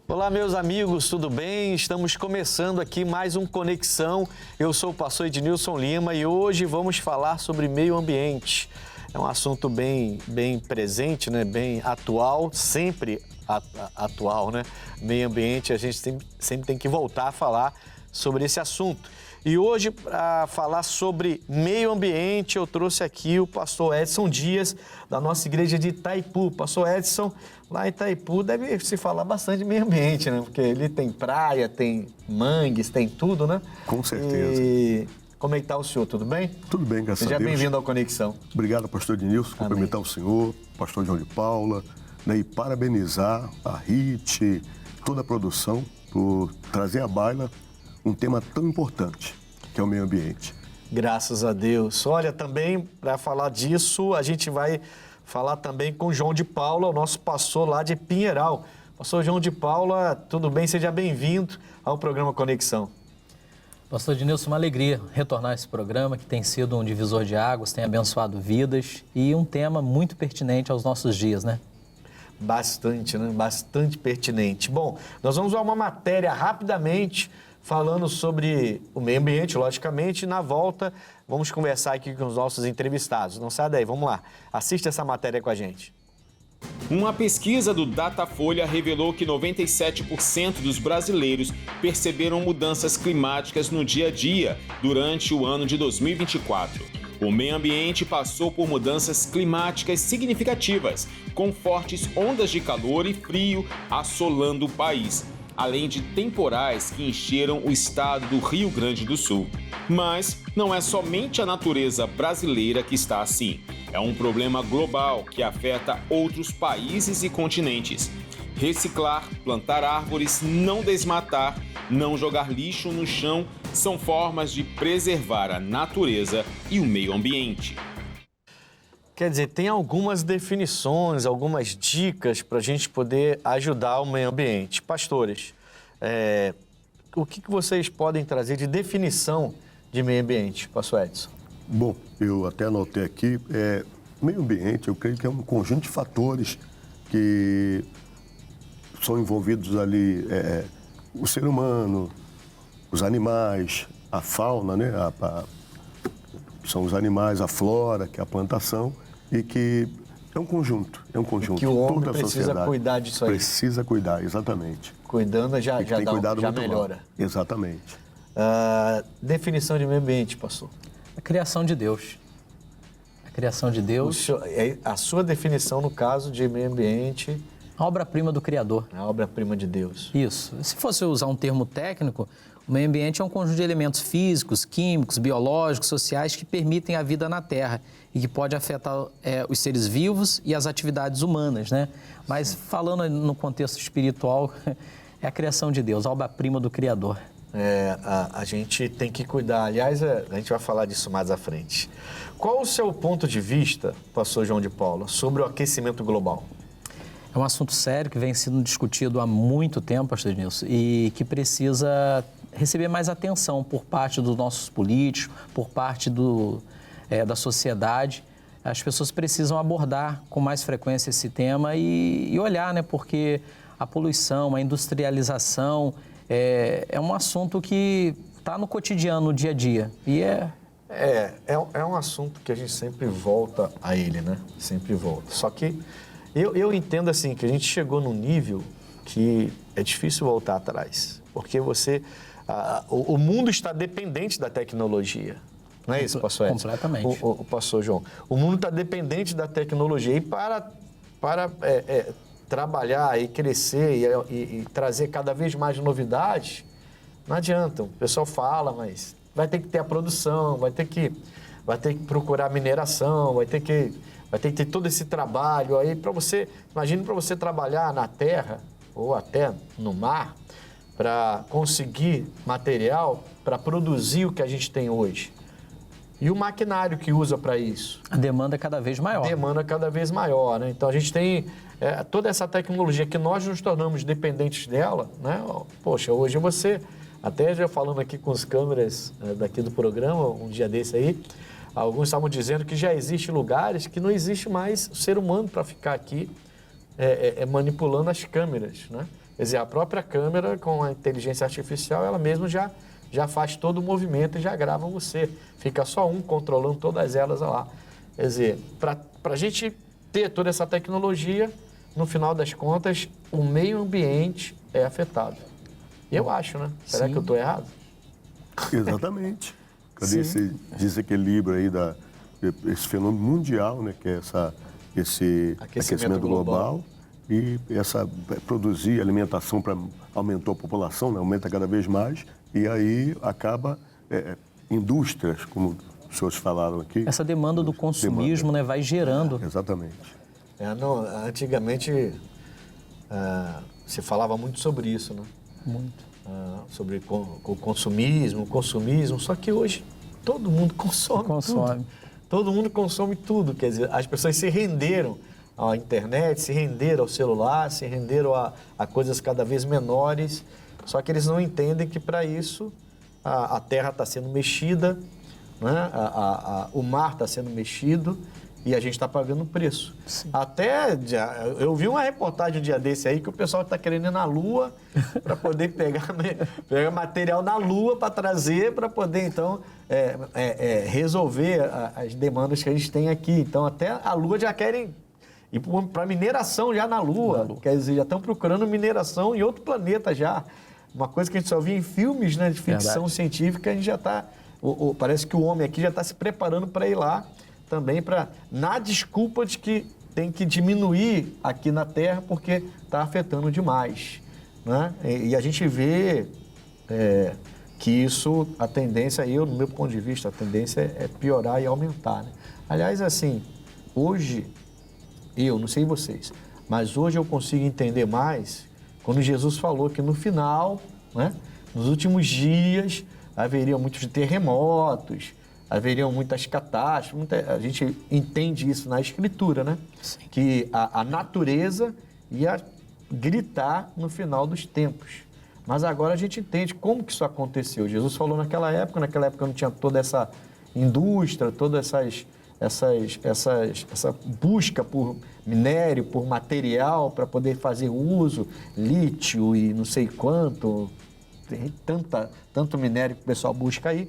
Olá, meus amigos, tudo bem? Estamos começando aqui mais um Conexão. Eu sou o pastor Ednilson Lima e hoje vamos falar sobre meio ambiente. É um assunto bem presente, né? Bem atual, sempre atual, né? Meio ambiente, a gente sempre tem que voltar a falar sobre esse assunto. E hoje, para falar sobre meio ambiente, eu trouxe aqui o pastor Edson Dias, da nossa igreja de Itaipu. Pastor Edson, lá em Itaipu deve se falar bastante de meio ambiente, né? Porque ele tem praia, tem mangues, tem tudo, né? Com certeza. E como é que está o senhor? Tudo bem? Tudo bem, graças a Deus. Seja bem-vindo ao Conexão. Obrigado, pastor Ednilson, cumprimentar o senhor, pastor João de Paula, né, e parabenizar a RIT, toda a produção, por trazer à baila um tema tão importante, que é o meio ambiente. Graças a Deus. Olha, também, para falar disso, a gente vai falar também com o João de Paula, o nosso pastor lá de Pinheiral. Pastor João de Paula, tudo bem? Seja bem-vindo ao programa Conexão. Pastor Ednilson, uma alegria retornar a esse programa que tem sido um divisor de águas, tem abençoado vidas e um tema muito pertinente aos nossos dias, né? Bastante, né? Bastante pertinente. Bom, nós vamos a uma matéria rapidamente falando sobre o meio ambiente, logicamente, e na volta vamos conversar aqui com os nossos entrevistados. Não sai daí, vamos lá. Assista essa matéria com a gente. Uma pesquisa do Datafolha revelou que 97% dos brasileiros perceberam mudanças climáticas no dia a dia durante o ano de 2024. O meio ambiente passou por mudanças climáticas significativas, com fortes ondas de calor e frio assolando o país, além de temporais que encheram o estado do Rio Grande do Sul. Mas não é somente a natureza brasileira que está assim. É um problema global que afeta outros países e continentes. Reciclar, plantar árvores, não desmatar, não jogar lixo no chão são formas de preservar a natureza e o meio ambiente. Quer dizer, tem algumas definições, algumas dicas para a gente poder ajudar o meio ambiente. Pastores, o que vocês podem trazer de definição de meio ambiente, pastor Edson? Bom, eu até anotei aqui, meio ambiente, eu creio que é um conjunto de fatores que são envolvidos ali, o ser humano, os animais, a fauna, né? São os animais, a flora, que é a plantação, e que é um conjunto. Que o homem precisa cuidar disso aí. Precisa cuidar, exatamente. Cuidando já melhora. Exatamente. Definição de meio ambiente, pastor? A criação de Deus. A criação de Deus. A sua definição, no caso de meio ambiente... A obra-prima do Criador. A obra-prima de Deus. Isso. Se fosse usar um termo técnico, o meio ambiente é um conjunto de elementos físicos, químicos, biológicos, sociais que permitem a vida na Terra e que pode afetar os seres vivos e as atividades humanas, né? Mas falando no contexto espiritual, é a criação de Deus, a obra-prima do Criador. A gente tem que cuidar. Aliás, a gente vai falar disso mais à frente. Qual o seu ponto de vista, pastor João de Paula, sobre o aquecimento global? É um assunto sério que vem sendo discutido há muito tempo, pastor Ednilson, e que precisa receber mais atenção por parte dos nossos políticos, por parte da sociedade. As pessoas precisam abordar com mais frequência esse tema e olhar, né? Porque a poluição, a industrialização é um assunto que está no cotidiano, no dia a dia. E é um assunto que a gente sempre volta a ele, né? Sempre volta. Só que eu entendo assim que a gente chegou num nível que é difícil voltar atrás. Porque o mundo está dependente da tecnologia. Não é isso, pastor Edson? Completamente. O pastor João. O mundo está dependente da tecnologia e para trabalhar e crescer e trazer cada vez mais novidades, não adianta. O pessoal fala, mas vai ter que ter a produção, vai ter que procurar mineração, vai ter que ter todo esse trabalho aí para você. Imagine para você trabalhar na terra ou até no mar para conseguir material para produzir o que a gente tem hoje. E o maquinário que usa para isso? A demanda é cada vez maior. Demanda cada vez maior, né? Então a gente tem toda essa tecnologia que nós nos tornamos dependentes dela, né? Poxa, hoje você, até já falando aqui com as câmeras daqui do programa, um dia desse aí, alguns estavam dizendo que já existem lugares que não existe mais o ser humano para ficar aqui manipulando as câmeras, né? Quer dizer, a própria câmera, com a inteligência artificial, ela mesma já faz todo o movimento e já grava você. Fica só um controlando todas elas lá. Quer dizer, para a gente ter toda essa tecnologia, no final das contas, o meio ambiente é afetado. Eu acho, né? Será que eu estou errado? Exatamente. Cadê esse desequilíbrio aí, esse fenômeno mundial, né, que é esse aquecimento global e produzir alimentação aumentou a população, né, aumenta cada vez mais, e aí acaba indústrias, como os senhores falaram aqui. Essa demanda do consumismo, né, vai gerando. Exatamente. Antigamente se falava muito sobre isso, né? Muito. Sobre o consumismo, só que hoje todo mundo consome tudo. Todo mundo consome tudo, quer dizer, as pessoas se renderam à internet, se renderam ao celular, se renderam a coisas cada vez menores, só que eles não entendem que para isso a terra está sendo mexida, né? O mar está sendo mexido e a gente está pagando o preço. Sim. Até, eu vi uma reportagem um dia desse aí que o pessoal está querendo ir na Lua para poder pegar material na Lua para trazer, para poder, então, resolver as demandas que a gente tem aqui. Então, até a Lua já querem ir para mineração já na Lua. Quer dizer, já estão procurando mineração em outro planeta já. Uma coisa que a gente só via em filmes, né, de ficção científica, a gente já está... Parece que o homem aqui já está se preparando para ir lá também, na desculpa de que tem que diminuir aqui na Terra porque está afetando demais, né? E a gente vê que isso, a tendência, no meu ponto de vista, a tendência é piorar e aumentar, né? Aliás, assim, hoje, não sei vocês, mas hoje eu consigo entender mais quando Jesus falou que no final, né, nos últimos dias, haveriam muitos terremotos, haveriam muitas catástrofes, a gente entende isso na Escritura, né? Sim. Que a natureza ia gritar no final dos tempos. Mas agora a gente entende como que isso aconteceu. Jesus falou naquela época não tinha toda essa indústria, toda essa busca por minério, por material para poder fazer uso, lítio e não sei quanto, tem tanto minério que o pessoal busca aí.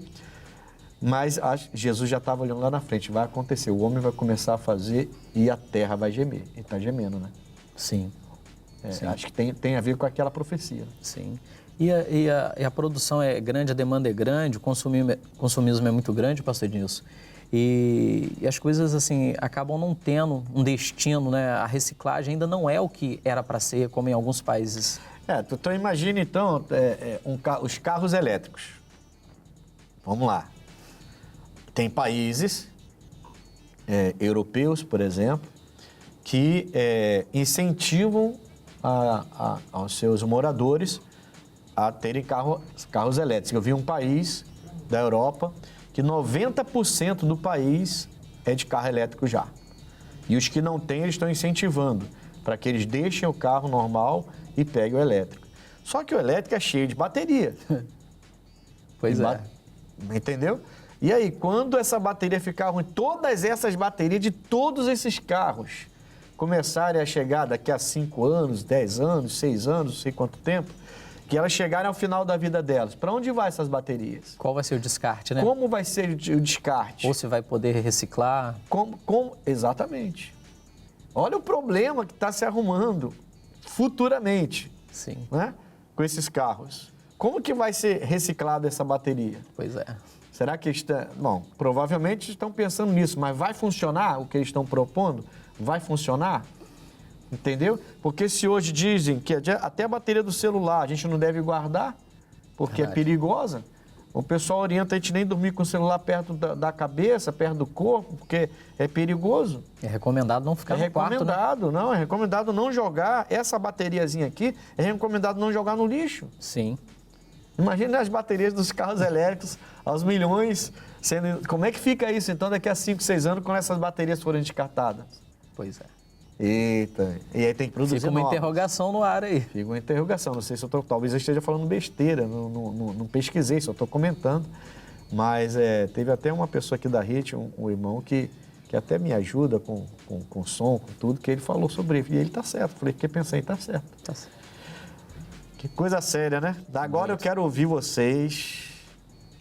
Mas Jesus já estava olhando lá na frente, vai acontecer, o homem vai começar a fazer e a terra vai gemer. Ele está gemendo, né? Sim. Sim. Acho que tem a ver com aquela profecia. Sim. E a produção é grande, a demanda é grande, o consumismo é muito grande, pastor Ednilson. E as coisas, assim, acabam não tendo um destino, né? A reciclagem ainda não é o que era para ser, como em alguns países. Tu imagina, então, os carros elétricos. Vamos lá. Tem países europeus, por exemplo, que incentivam aos seus moradores a terem carros elétricos. Eu vi um país da Europa que 90% do país é de carro elétrico já. E os que não têm, eles estão incentivando para que eles deixem o carro normal e peguem o elétrico. Só que o elétrico é cheio de bateria. Pois é. Entendeu? E aí, quando essa bateria ficar ruim, todas essas baterias de todos esses carros começarem a chegar daqui a 5 anos, 10 anos, 6 anos, não sei quanto tempo, que elas chegarem ao final da vida delas, para onde vai essas baterias? Qual vai ser o descarte, né? Como vai ser o descarte? Ou se vai poder reciclar? Exatamente. Olha o problema que está se arrumando futuramente. Sim. Né? Com esses carros. Como que vai ser reciclada essa bateria? Pois é. Será que provavelmente estão pensando nisso, mas vai funcionar o que eles estão propondo? Vai funcionar? Entendeu? Porque se hoje dizem que até a bateria do celular a gente não deve guardar, porque é perigosa, o pessoal orienta a gente nem dormir com o celular perto da cabeça, perto do corpo, porque é perigoso. É recomendado não ficar no quarto, né? É recomendado não jogar essa bateriazinha aqui, é recomendado não jogar no lixo. Sim. Imagina as baterias dos carros elétricos aos milhões. Como é que fica isso, então, daqui a 5, 6 anos, quando essas baterias forem descartadas? Pois é. Eita, e aí tem que produzir. Fica uma interrogação no ar aí. Fica uma interrogação, não sei se talvez eu esteja falando besteira, não pesquisei, só estou comentando. Mas teve até uma pessoa aqui da RIT, um irmão, que que até me ajuda com som, com tudo, que ele falou sobre ele. E ele está certo. Falei, fiquei pensando, está certo. Tá certo. Que coisa séria, né? Agora eu quero ouvir vocês.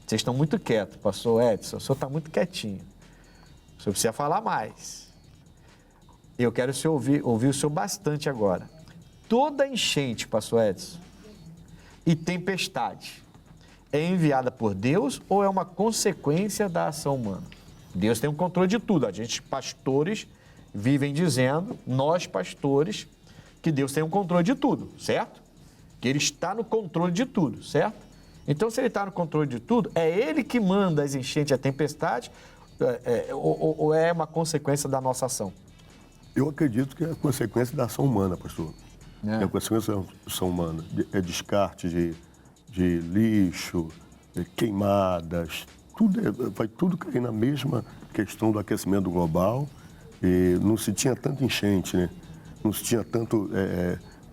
Vocês estão muito quietos, pastor Edson. O senhor está muito quietinho. O senhor precisa falar mais. Eu quero ouvir o senhor bastante agora. Toda enchente, pastor Edson, e tempestade é enviada por Deus ou é uma consequência da ação humana? Deus tem o controle de tudo. A gente, pastores, vivem dizendo, nós pastores, que Deus tem o controle de tudo, certo? Que Ele está no controle de tudo, certo? Então, se Ele está no controle de tudo, é Ele que manda as enchentes e a tempestade ou é uma consequência da nossa ação? Eu acredito que é consequência da ação humana, pastor. É consequência da ação humana. É descarte de lixo, queimadas, vai tudo cair na mesma questão do aquecimento global. E não se tinha tanto enchente, né? Não se tinha tanto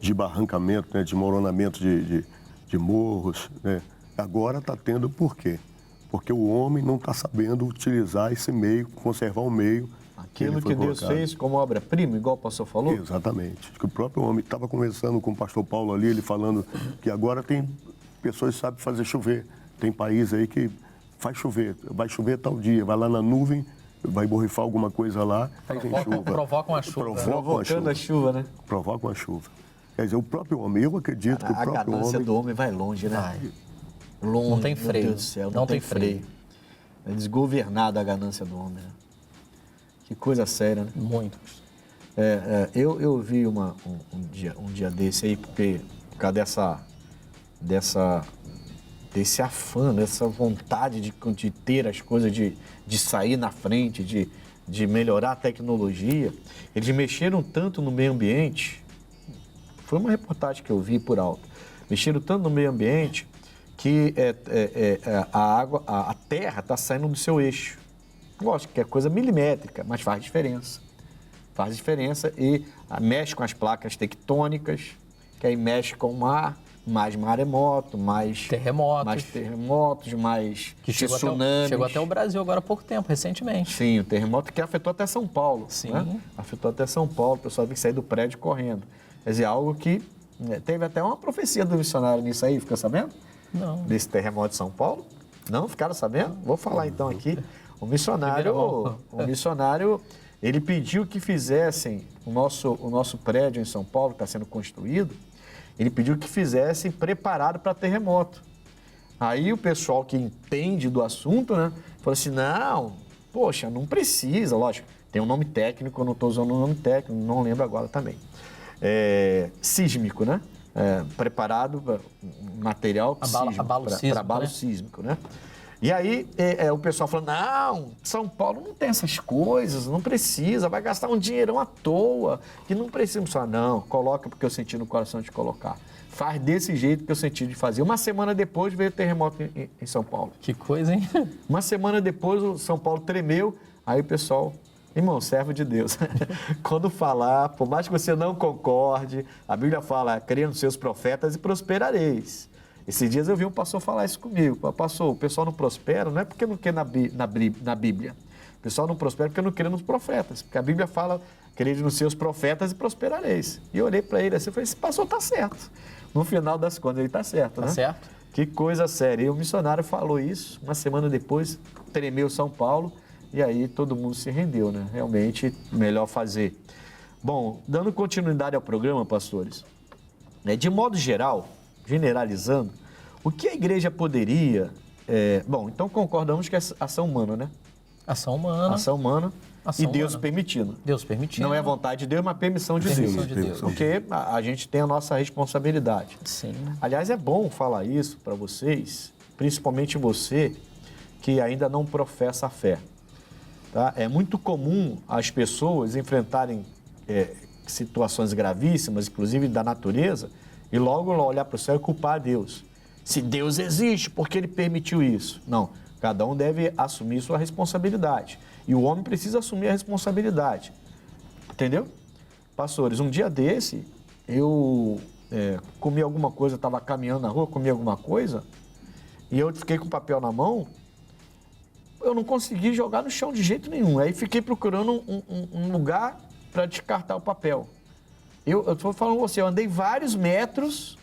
de barrancamento, né? De moronamento de morros, né? Agora está tendo por quê? Porque o homem não está sabendo utilizar esse meio, conservar o meio. Aquilo que Deus fez como obra-prima, igual o pastor falou? Exatamente. Que o próprio homem estava conversando com o pastor Paulo ali, ele falando que agora tem pessoas que sabem fazer chover. Tem país aí que faz chover, vai chover tal dia, vai lá na nuvem, vai borrifar alguma coisa lá, aí vem chuva. Provoca uma chuva. Provocando a chuva, né? Provoca uma chuva. Quer dizer, o próprio homem, eu acredito que o próprio homem... A ganância do homem vai longe, né? Vai. Longe, Não tem freio. Meu Deus do céu, não tem freio. É desgovernada a ganância do homem, né? Que coisa séria, né? Muito. Eu vi um dia desse aí, porque por causa desse afã, dessa vontade de ter as coisas, de sair na frente, de melhorar a tecnologia, eles mexeram tanto no meio ambiente, foi uma reportagem que eu vi por alto, mexeram tanto no meio ambiente que a terra está saindo do seu eixo. Lógico que é coisa milimétrica, mas faz diferença. Faz diferença e mexe com as placas tectônicas, que aí mexe com o mar, mais maremoto, mais terremotos, mais tsunamis. Chegou até o Brasil agora há pouco tempo, recentemente. Sim, o terremoto que afetou até São Paulo. Sim. Né? Afetou até São Paulo, o pessoal teve que sair do prédio correndo. Quer dizer, algo que teve até uma profecia do missionário nisso aí, ficou sabendo? Não. Desse terremoto de São Paulo? Não? Ficaram sabendo? Vou falar então aqui. O missionário, ele pediu que fizessem o nosso prédio em São Paulo, que está sendo construído, ele pediu que fizessem preparado para terremoto. Aí o pessoal que entende do assunto, né, falou assim, não, poxa, não precisa, lógico, tem um nome técnico, eu não estou usando o nome técnico, não lembro agora também. Sísmico, né? Preparado, material para abalo sísmico, né? E aí o pessoal falou, não, São Paulo não tem essas coisas, não precisa, vai gastar um dinheirão à toa, que não precisa. Só, não, coloca porque eu senti no coração de colocar. Faz desse jeito que eu senti de fazer. Uma semana depois veio o terremoto em São Paulo. Que coisa, hein? Uma semana depois o São Paulo tremeu, aí o pessoal... Irmão, servo de Deus, quando falar, por mais que você não concorde, a Bíblia fala, creia nos seus profetas e prosperareis. Esses dias eu vi um pastor falar isso comigo. Pastor, o pessoal não prospera, não é porque não quer na Bíblia. O pessoal não prospera porque não crê nos profetas. Porque a Bíblia fala, creia nos seus profetas e prosperareis. E eu olhei para ele assim e falei, esse pastor está certo. No final das contas, ele está certo, né? Está certo. Que coisa séria. E o missionário falou isso, uma semana depois, tremeu São Paulo, e aí todo mundo se rendeu, né? Realmente, melhor fazer. Bom, dando continuidade ao programa, pastores, de modo geral, generalizando, o que a igreja poderia... bom, então concordamos que é ação humana, né? Ação humana. Ação humana Ação e Deus humana. Permitindo. Deus permitindo. Não é vontade de Deus, mas permissão de Permissão Deus. de Deus. Porque a gente tem a nossa responsabilidade. Sim. Aliás, é bom falar isso para vocês, principalmente você que ainda não professa a fé. Tá? É muito comum as pessoas enfrentarem situações gravíssimas, inclusive da natureza, e logo olhar para o céu e culpar a Deus. Se Deus existe, por que Ele permitiu isso? Não, cada um deve assumir sua responsabilidade. E o homem precisa assumir a responsabilidade. Entendeu? Pastores, um dia desse, eu comi alguma coisa, estava caminhando na rua, comi alguma coisa, e eu fiquei com o papel na mão. eu não consegui jogar no chão de jeito nenhum. Aí fiquei procurando um lugar para descartar o papel. Eu estou falando com você, eu andei vários metros,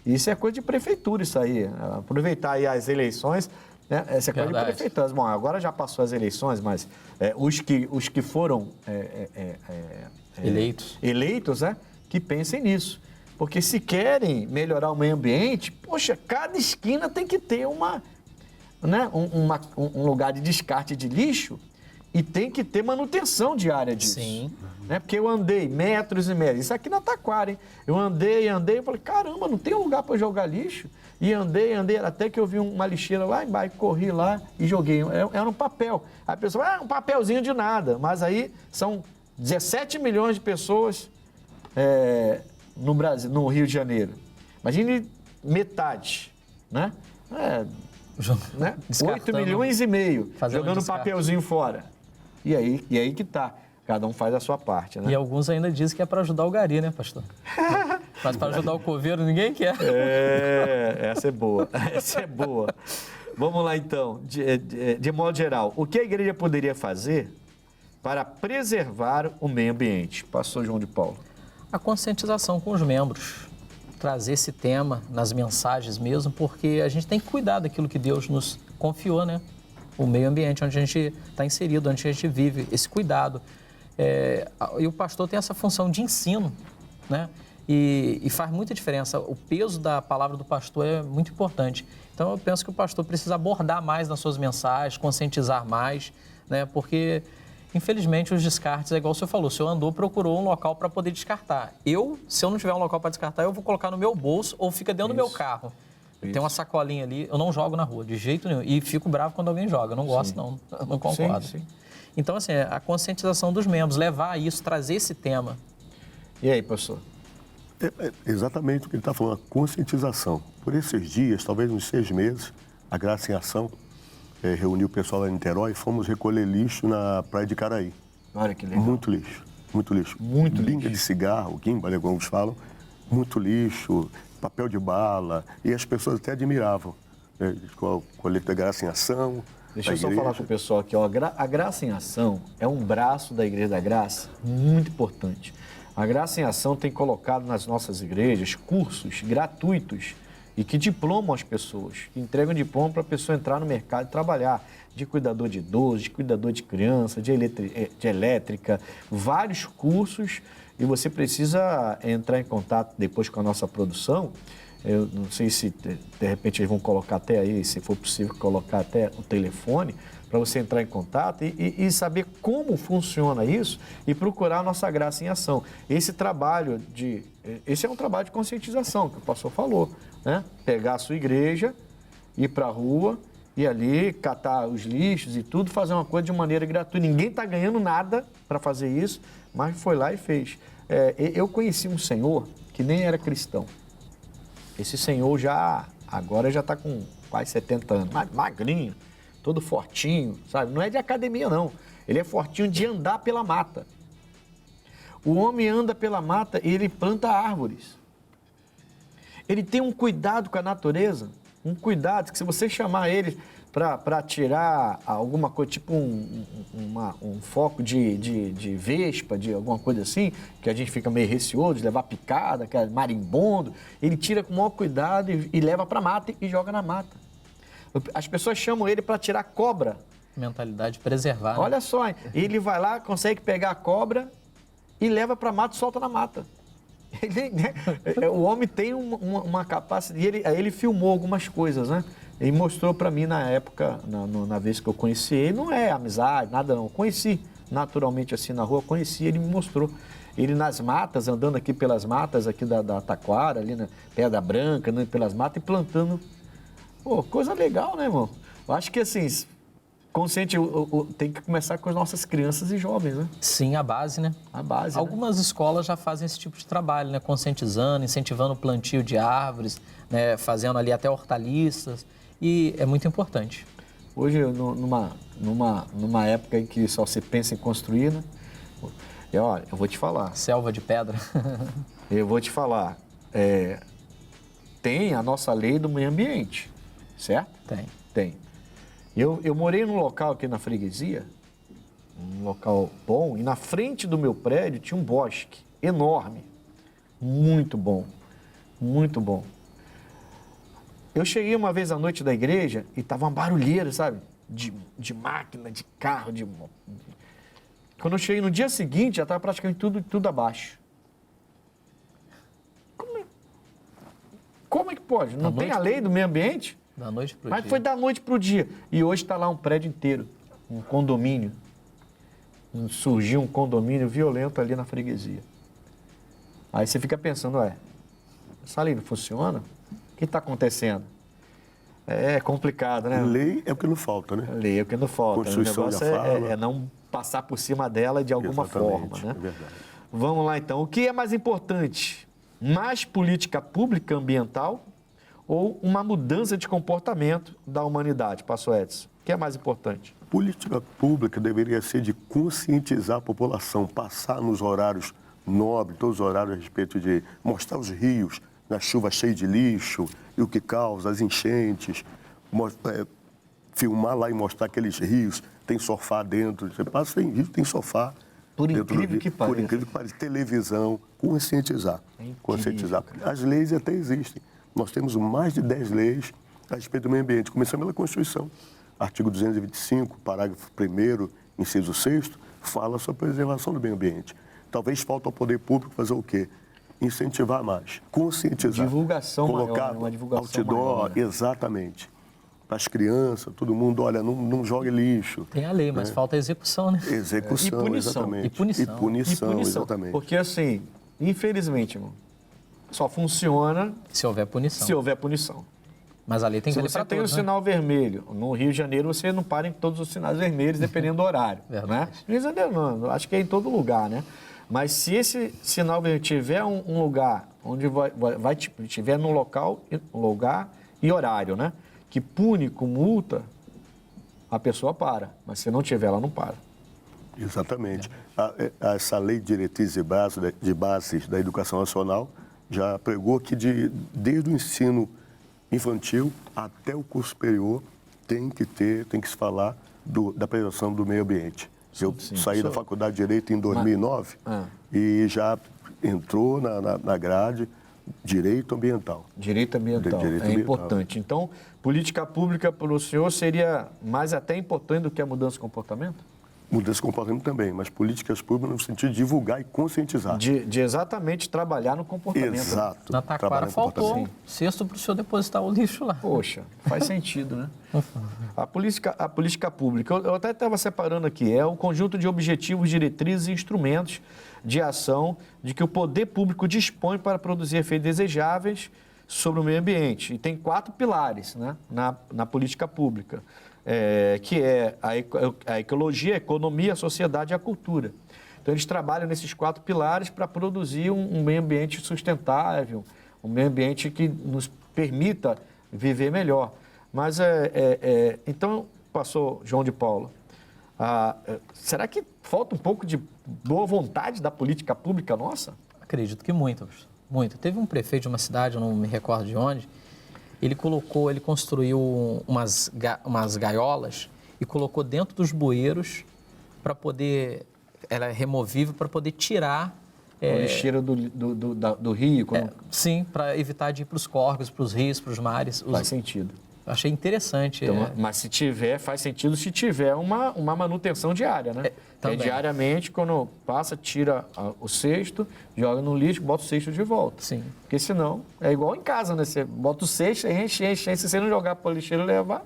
isso é coisa de prefeitura isso aí, aproveitar aí as eleições, né? Essa é coisa de prefeitura. Bom, agora já passou as eleições, mas os que foram eleitos, né, que pensem nisso. Porque se querem melhorar o meio ambiente, poxa, cada esquina tem que ter um lugar de descarte de lixo e tem que ter manutenção diária disso. Sim. Né? Porque eu andei metros e metros, isso aqui na Taquara, hein? Eu andei, e falei, caramba, não tem um lugar para jogar lixo? E andei, até que eu vi uma lixeira lá embaixo, corri lá e joguei. Era um papel. Aí a pessoa, um papelzinho de nada. Mas aí são 17 milhões de pessoas no Brasil, no Rio de Janeiro. Imagine metade, né? 8 milhões e meio jogando papelzinho fora. E aí que tá. Cada um faz a sua parte, né? E alguns ainda dizem que é para ajudar o gari, né, pastor? Mas para ajudar o coveiro ninguém quer. Essa é boa. Essa é boa. Vamos lá, então. De modo geral, o que a igreja poderia fazer para preservar o meio ambiente? Pastor João de Paulo. A conscientização com os membros. Trazer esse tema nas mensagens mesmo, porque a gente tem que cuidar daquilo que Deus nos confiou, né? O meio ambiente onde a gente está inserido, onde a gente vive, esse cuidado. E o pastor tem essa função de ensino, né? E faz muita diferença. O peso da palavra do pastor é muito importante. Então, eu penso que o pastor precisa abordar mais nas suas mensagens, conscientizar mais, né? Porque, infelizmente, os descartes, é igual o senhor falou, o senhor andou, procurou um local para poder descartar. Se eu não tiver um local para descartar, eu vou colocar no meu bolso ou fica dentro do meu carro. Tem uma sacolinha ali, eu não jogo na rua, de jeito nenhum. E fico bravo quando alguém joga, eu não gosto, eu não concordo. Sim. Então, assim, a conscientização dos membros, levar isso, trazer esse tema. E aí, pastor? Exatamente o que ele está falando, a conscientização. Por esses dias, talvez uns 6 meses, a Graça em Ação reuniu o pessoal lá em Niterói e fomos recolher lixo na Praia de Caraí. Olha que legal. Muito lixo, muito lixo. Muito Binga lixo. de cigarro, guimba, né, como eles falam, muito lixo, papel de bala, e as pessoas até admiravam. Com a colheita da Graça em Ação. Deixa eu só falar com o pessoal aqui, ó. A Graça em Ação é um braço da Igreja da Graça muito importante. A Graça em Ação tem colocado nas nossas igrejas cursos gratuitos e que diplomam as pessoas, que entregam diploma para a pessoa entrar no mercado e trabalhar, de cuidador de idosos, de cuidador de criança, de elétrica, vários cursos, e você precisa entrar em contato depois com a nossa produção. Eu não sei se, de repente, eles vão colocar até aí, se for possível, colocar até o telefone para você entrar em contato e saber como funciona isso e procurar a nossa Graça em Ação. Esse é um trabalho de conscientização, que o pastor falou, né? Pegar a sua igreja, ir para a rua e ali catar os lixos e tudo, fazer uma coisa de maneira gratuita. Ninguém está ganhando nada para fazer isso, mas foi lá e fez. Eu conheci um senhor que nem era cristão. Esse senhor agora já está com quase 70 anos, magrinho, todo fortinho, sabe? Não é de academia, não. Ele é fortinho de andar pela mata. O homem anda pela mata e ele planta árvores. Ele tem um cuidado com a natureza, um cuidado que se você chamar ele para tirar alguma coisa, tipo um foco de vespa, de alguma coisa assim, que a gente fica meio receoso de levar picada, que é marimbondo, ele tira com o maior cuidado e leva para a mata e joga na mata. As pessoas chamam ele para tirar cobra. Mentalidade preservar. Né? Olha só, ele vai lá, consegue pegar a cobra e leva para a mata e solta na mata. O homem tem uma capacidade, ele filmou algumas coisas, né? Ele mostrou para mim na época, na vez que eu conheci ele, não é amizade, nada não. Eu conheci naturalmente assim na rua, conheci, ele me mostrou. Ele nas matas, andando aqui pelas matas aqui da Taquara, ali na Pedra Branca, andando pelas matas e plantando. Pô, coisa legal, né, irmão? Eu acho que assim, consciente, tem que começar com as nossas crianças e jovens, né? Sim, a base, né? A base, Algumas escolas já fazem esse tipo de trabalho, né? Conscientizando, incentivando o plantio de árvores, né? Fazendo ali até hortaliças. E é muito importante. Hoje, numa época em que só se pensa em construir, né? Olha, eu vou te falar. Selva de pedra. Eu vou te falar. Tem a nossa lei do meio ambiente, certo? Tem. Tem. Eu morei num local aqui na freguesia, um local bom, e na frente do meu prédio tinha um bosque enorme, muito bom, muito bom. Eu cheguei uma vez à noite da igreja e tava uma barulheira, sabe? De máquina, de carro, Quando eu cheguei no dia seguinte, já estava praticamente tudo abaixo. Como é que pode? Não tem a lei do meio ambiente? Da noite pro Mas dia. foi da noite para o dia. E hoje está lá um prédio inteiro, um condomínio. Surgiu um condomínio violento ali na freguesia. Aí você fica pensando, essa lei não funciona? O que está acontecendo? É complicado, né? Lei é o que não falta, né? Lei é o que não falta. Constituição O negócio já fala. é não passar por cima dela de alguma Exatamente, forma, né? é verdade. Vamos lá, então. O que é mais importante? Mais política pública ambiental ou uma mudança de comportamento da humanidade? Pastor Edson, o que é mais importante? Política pública deveria ser de conscientizar a população, passar nos horários nobres, todos os horários a respeito de mostrar os rios, na chuva cheia de lixo, e o que causa, as enchentes, filmar lá e mostrar aqueles rios, tem sofá dentro, você passa, tem rio, tem sofá. Por dentro do incrível rio. que pareça. Por incrível que pareça. Televisão, conscientizar. incrível, Conscientizar. cara. As leis até existem. Nós temos mais de 10 leis a respeito do meio ambiente, começando pela Constituição. Artigo 225, parágrafo 1º, inciso 6º, fala sobre a preservação do meio ambiente. Talvez falta ao poder público fazer o quê? Incentivar mais, conscientizar. Divulgação colocar maior, uma divulgação outdoor, maior, né? Exatamente. Para as crianças, todo mundo, olha, não jogue lixo. Tem a lei, mas falta a execução, né? Execução, E punição. exatamente. E punição. E punição, exatamente. Porque assim, infelizmente, irmão, só funciona Se houver punição. se houver punição. Mas a lei tem que Se valer você para tem o todos, né? sinal vermelho, no Rio de Janeiro você não para em todos os sinais vermelhos, dependendo do horário. Né? Verdade. No Rio de Janeiro não, acho que é em todo lugar, né? Mas se esse sinal vermelho tiver um lugar onde tiver num local, lugar e horário, né? Que pune com multa, a pessoa para. Mas se não tiver, ela não para. Exatamente. Essa lei de diretrizes de bases da educação nacional já pregou que desde o ensino infantil até o curso superior tem que se falar da preservação do meio ambiente. Eu saí da faculdade de Direito em 2009 e já entrou na grade Direito Ambiental. Direito ambiental Direito é ambiental. importante. Então, política pública para o senhor seria mais até importante do que a mudança de comportamento? Mudança de comportamento também, mas políticas públicas no sentido de divulgar e conscientizar. De exatamente trabalhar no comportamento. Exato. Na Trabalhar Taquara no faltou comportamento. cesto para o senhor depositar o lixo lá. Poxa, faz sentido, né? A política pública, eu até estava separando aqui, é o conjunto de objetivos, diretrizes e instrumentos de ação de que o poder público dispõe para produzir efeitos desejáveis sobre o meio ambiente. E tem 4 pilares, né, na política pública, que é a ecologia, a economia, a sociedade e a cultura. Então, eles trabalham nesses 4 pilares para produzir um meio ambiente sustentável, um meio ambiente que nos permita viver melhor. Mas, então, pastor João de Paula, será que falta um pouco de boa vontade da política pública nossa? Acredito que muito, muito. Teve um prefeito de uma cidade, eu não me recordo de onde, ele construiu umas gaiolas e colocou dentro dos bueiros para poder, ela é removível, para poder tirar... A lixeira do rio? Sim, para evitar de ir para os córregos, para os rios, para os mares. Faz sentido. Achei interessante. Então, mas se tiver, faz sentido se tiver uma manutenção diária, né? Também. Diariamente, quando passa, tira o cesto, joga no lixo, bota o cesto de volta. Sim. Porque senão, é igual em casa, né? Você bota o cesto, enche. Se você não jogar para o lixeiro levar.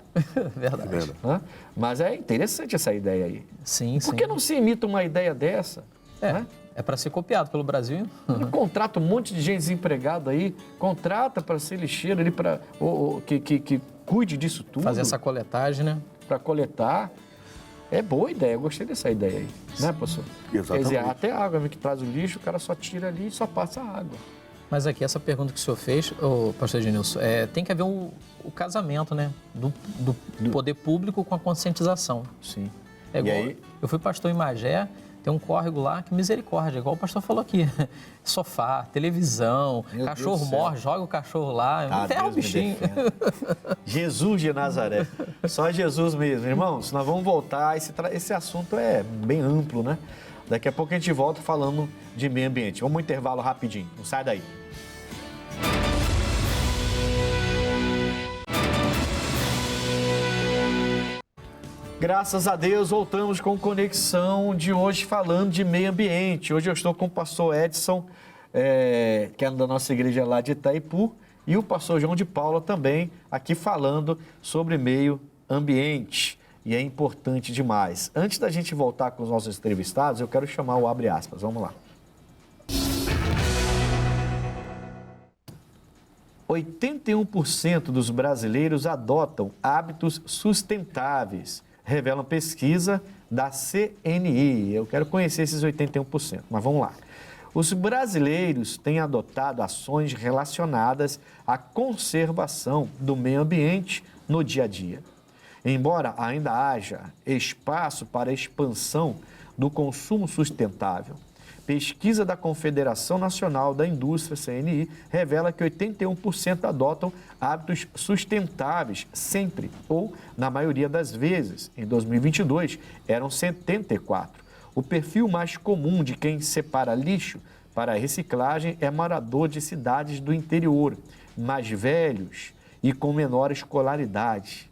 Verdade. Né? Mas é interessante essa ideia aí. Sim, Por que não se imita uma ideia dessa? Né? É para ser copiado pelo Brasil. Não contrata um monte de gente desempregada aí, contrata para ser lixeiro ali, que cuide disso tudo. Fazer essa coletagem, né? Para coletar. É boa ideia, eu gostei dessa ideia aí, né, professor? Exatamente. Quer dizer, até a água que traz o lixo, o cara só tira ali e só passa a água. Mas aqui, essa pergunta que o senhor fez, pastor Ednilson, tem que haver o casamento, né? Do poder público com a conscientização. Sim. É igual, E aí? eu fui pastor em Magé, Tem um córrego lá que misericórdia, igual o pastor falou aqui. Sofá, televisão, Meu cachorro Deus do céu. morre, joga o cachorro lá, ferra o Deus me bichinho. defenda. Jesus de Nazaré. Só Jesus mesmo. Irmãos, nós vamos voltar. Esse assunto é bem amplo, né? Daqui a pouco a gente volta falando de meio ambiente. Vamos um intervalo rapidinho. Não sai daí. Graças a Deus, voltamos com Conexão de hoje falando de meio ambiente. Hoje eu estou com o pastor Edson, que é da nossa igreja lá de Itaipu, e o pastor João de Paula também, aqui falando sobre meio ambiente. E é importante demais. Antes da gente voltar com os nossos entrevistados, eu quero chamar o abre aspas. Vamos lá. 81% dos brasileiros adotam hábitos sustentáveis, revela pesquisa da CNI. Eu quero conhecer esses 81%, mas vamos lá. Os brasileiros têm adotado ações relacionadas à conservação do meio ambiente no dia a dia. Embora ainda haja espaço para a expansão do consumo sustentável, pesquisa da Confederação Nacional da Indústria, CNI, revela que 81% adotam hábitos sustentáveis sempre, ou na maioria das vezes. Em 2022, eram 74%. O perfil mais comum de quem separa lixo para reciclagem é morador de cidades do interior, mais velhos e com menor escolaridade.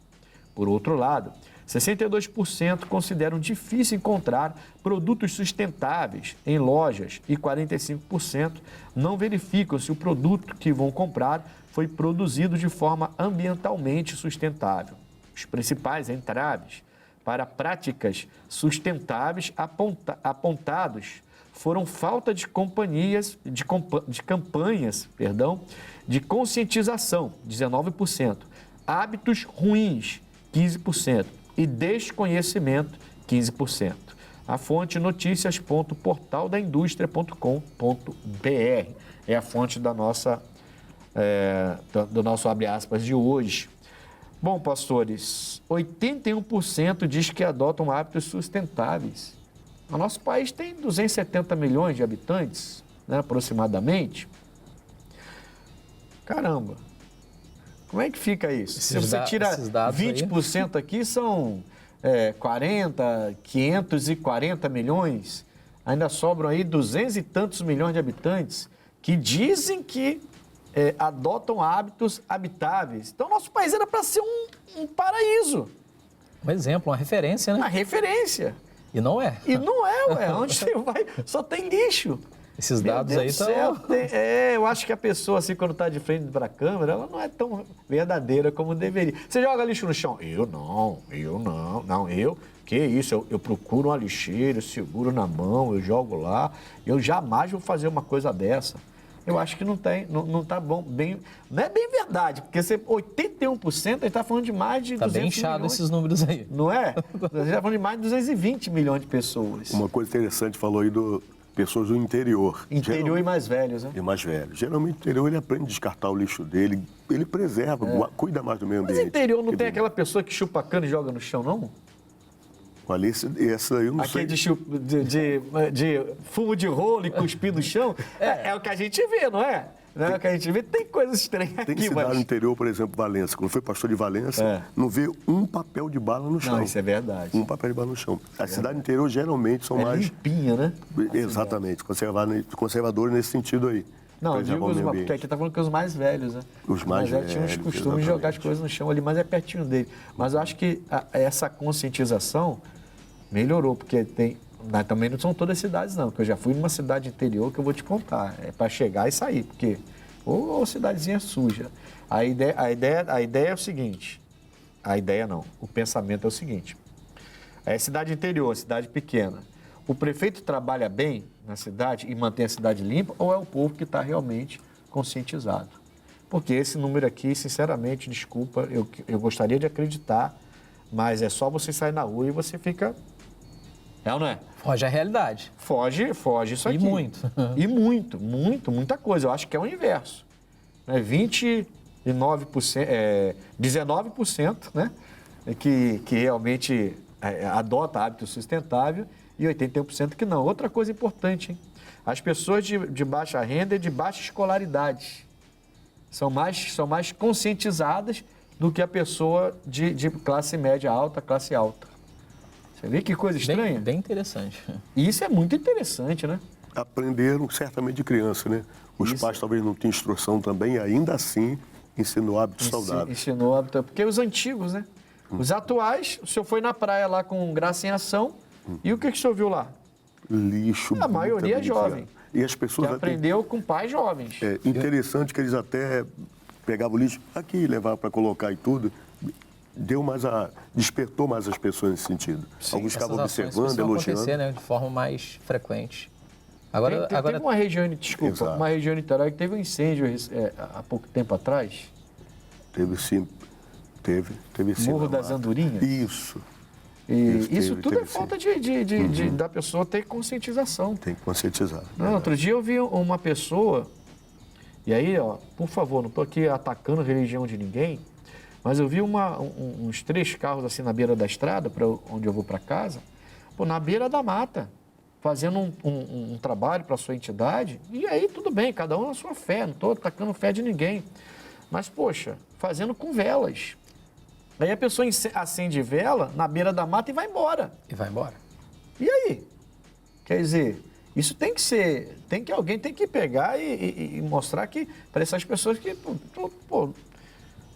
Por outro lado, 62% consideram difícil encontrar produtos sustentáveis em lojas e 45% não verificam se o produto que vão comprar foi produzido de forma ambientalmente sustentável. Os principais entraves para práticas sustentáveis apontados foram falta de campanhas de conscientização, 19%, hábitos ruins, 15%, e desconhecimento, 15%. A fonte noticias.portaldaindustria.com.br é a fonte do nosso abre aspas de hoje. Bom, pastores, 81% diz que adotam hábitos sustentáveis. O nosso país tem 270 milhões de habitantes, né, aproximadamente. Caramba! Como é que fica isso? Se você tira 20% aqui, são 540 milhões, ainda sobram aí 200 e tantos milhões de habitantes que dizem que adotam hábitos habitáveis. Então, nosso país era para ser um paraíso. Um exemplo, uma referência, né? Uma referência. E não é. E não é, ué. Onde você vai, só tem lixo. Esses dados aí estão... eu acho que a pessoa, assim, quando está de frente para a câmera, ela não é tão verdadeira como deveria. Você joga lixo no chão? Eu não. Que isso? Eu procuro uma lixeira, eu seguro na mão, eu jogo lá. Eu jamais vou fazer uma coisa dessa. Eu acho que não está bom, não é bem verdade, porque 81% a gente está falando de mais de 200 milhões. Está bem inchado esses números aí. Não é? A gente está falando de mais de 220 milhões de pessoas. Uma coisa interessante, falou aí pessoas do interior. Interior e mais velhos, né? E mais velhos. Geralmente o interior ele aprende a descartar o lixo dele, ele preserva, cuida mais do meio ambiente. Mas interior não tem aquela pessoa que chupa cana e joga no chão, não? Olha, essa aí eu não sei. Aquele de fumo de rolo e cuspir no chão, é o que a gente vê, não é? Não é o que a gente vê, tem coisas estranhas aqui. Tem cidade no interior, por exemplo, Valença. Quando foi pastor de Valença, não vê um papel de bala no chão. Não, isso é verdade. Um papel de bala no chão. A cidade interior geralmente são mais... limpinha, né? Exatamente, conservadores nesse sentido aí. Não, eu digo porque aqui tá falando que os mais velhos, né? Os mais velhos tinham os costumes de jogar as coisas no chão ali, mas é pertinho dele. Mas eu acho que essa conscientização melhorou, porque também não são todas as cidades, não. Porque eu já fui numa cidade interior que eu vou te contar. É para chegar e sair, porque... Ou cidadezinha suja. A ideia é o seguinte. A ideia não. O pensamento é o seguinte. É cidade interior, cidade pequena. O prefeito trabalha bem na cidade e mantém a cidade limpa, ou é o povo que está realmente conscientizado? Porque esse número aqui, sinceramente, desculpa, eu gostaria de acreditar, mas é só você sair na rua e você fica... É ou não é? Foge à realidade. Foge isso aqui. E muito. E muita coisa. Eu acho que é o inverso. 19%, né? Que realmente adota hábito sustentável, e e 81% que não. Outra coisa importante, hein? As pessoas de baixa renda e de baixa escolaridade são mais conscientizadas do que a pessoa de classe média alta, classe alta. Você vê que coisa estranha? Bem interessante. E isso é muito interessante, né? Aprenderam certamente de criança, né? Os pais talvez não tinham instrução também, e ainda assim ensinou hábitos saudáveis. Ensinou hábitos, porque os antigos, né? Os atuais, o senhor foi na praia lá com Graça em Ação, e o que o senhor viu lá? Lixo. A maioria é jovem. E as pessoas Que aprendeu com pais jovens. É interessante que eles até pegavam o lixo aqui, levavam para colocar e tudo. Despertou mais as pessoas nesse sentido. Sim, alguns ficavam essas observando, ações elogiando. acontecer, né, de forma mais frequente. Teve uma região, desculpa, Exato. uma região em Niterói que teve um incêndio há pouco tempo atrás. Teve sim. Teve sim. Morro na das mata. Andorinhas. Isso. Isso tudo é teve falta sim. da pessoa ter conscientização. Tem que conscientizar. Não, outro dia eu vi uma pessoa, e aí, ó, por favor, não estou aqui atacando a religião de ninguém, mas eu vi uns 3 carros assim na beira da estrada, onde eu vou para casa, na beira da mata, fazendo um trabalho para a sua entidade, e aí tudo bem, cada um na sua fé, não estou atacando fé de ninguém. Mas, poxa, fazendo com velas. Aí a pessoa acende vela na beira da mata e vai embora. E aí? Quer dizer, isso tem que ser, alguém tem que pegar e mostrar que para essas pessoas que,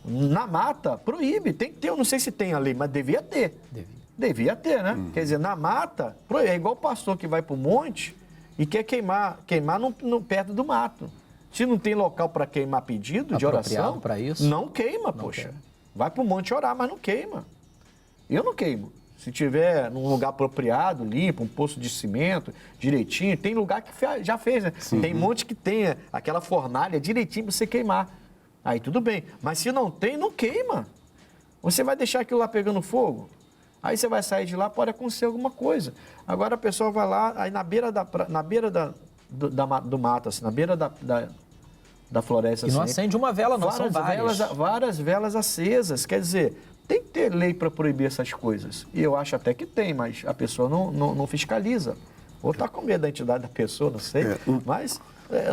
na mata, proíbe, tem que ter, eu não sei se tem a lei, mas devia ter. Devia ter, né? Quer dizer, na mata, é igual o pastor que vai para o monte e quer queimar perto do mato. Se não tem local para queimar pedido de oração, pra isso? não queima, poxa. Vai para o monte orar, mas não queima. Eu não queimo. Se tiver num lugar apropriado, limpo, um poço de cimento, direitinho, tem lugar que já fez, né? Tem monte que tem aquela fornalha direitinho para você queimar. Aí tudo bem. Mas se não tem, não queima. Você vai deixar aquilo lá pegando fogo? Aí você vai sair de lá, pode acontecer alguma coisa. Agora a pessoa vai lá, aí na beira do mato, assim, na beira da floresta. E não assim, acende uma vela, não, são várias. Várias velas acesas. Quer dizer, tem que ter lei para proibir essas coisas. E eu acho até que tem, mas a pessoa não fiscaliza. Ou está com medo da entidade da pessoa, não sei. Mas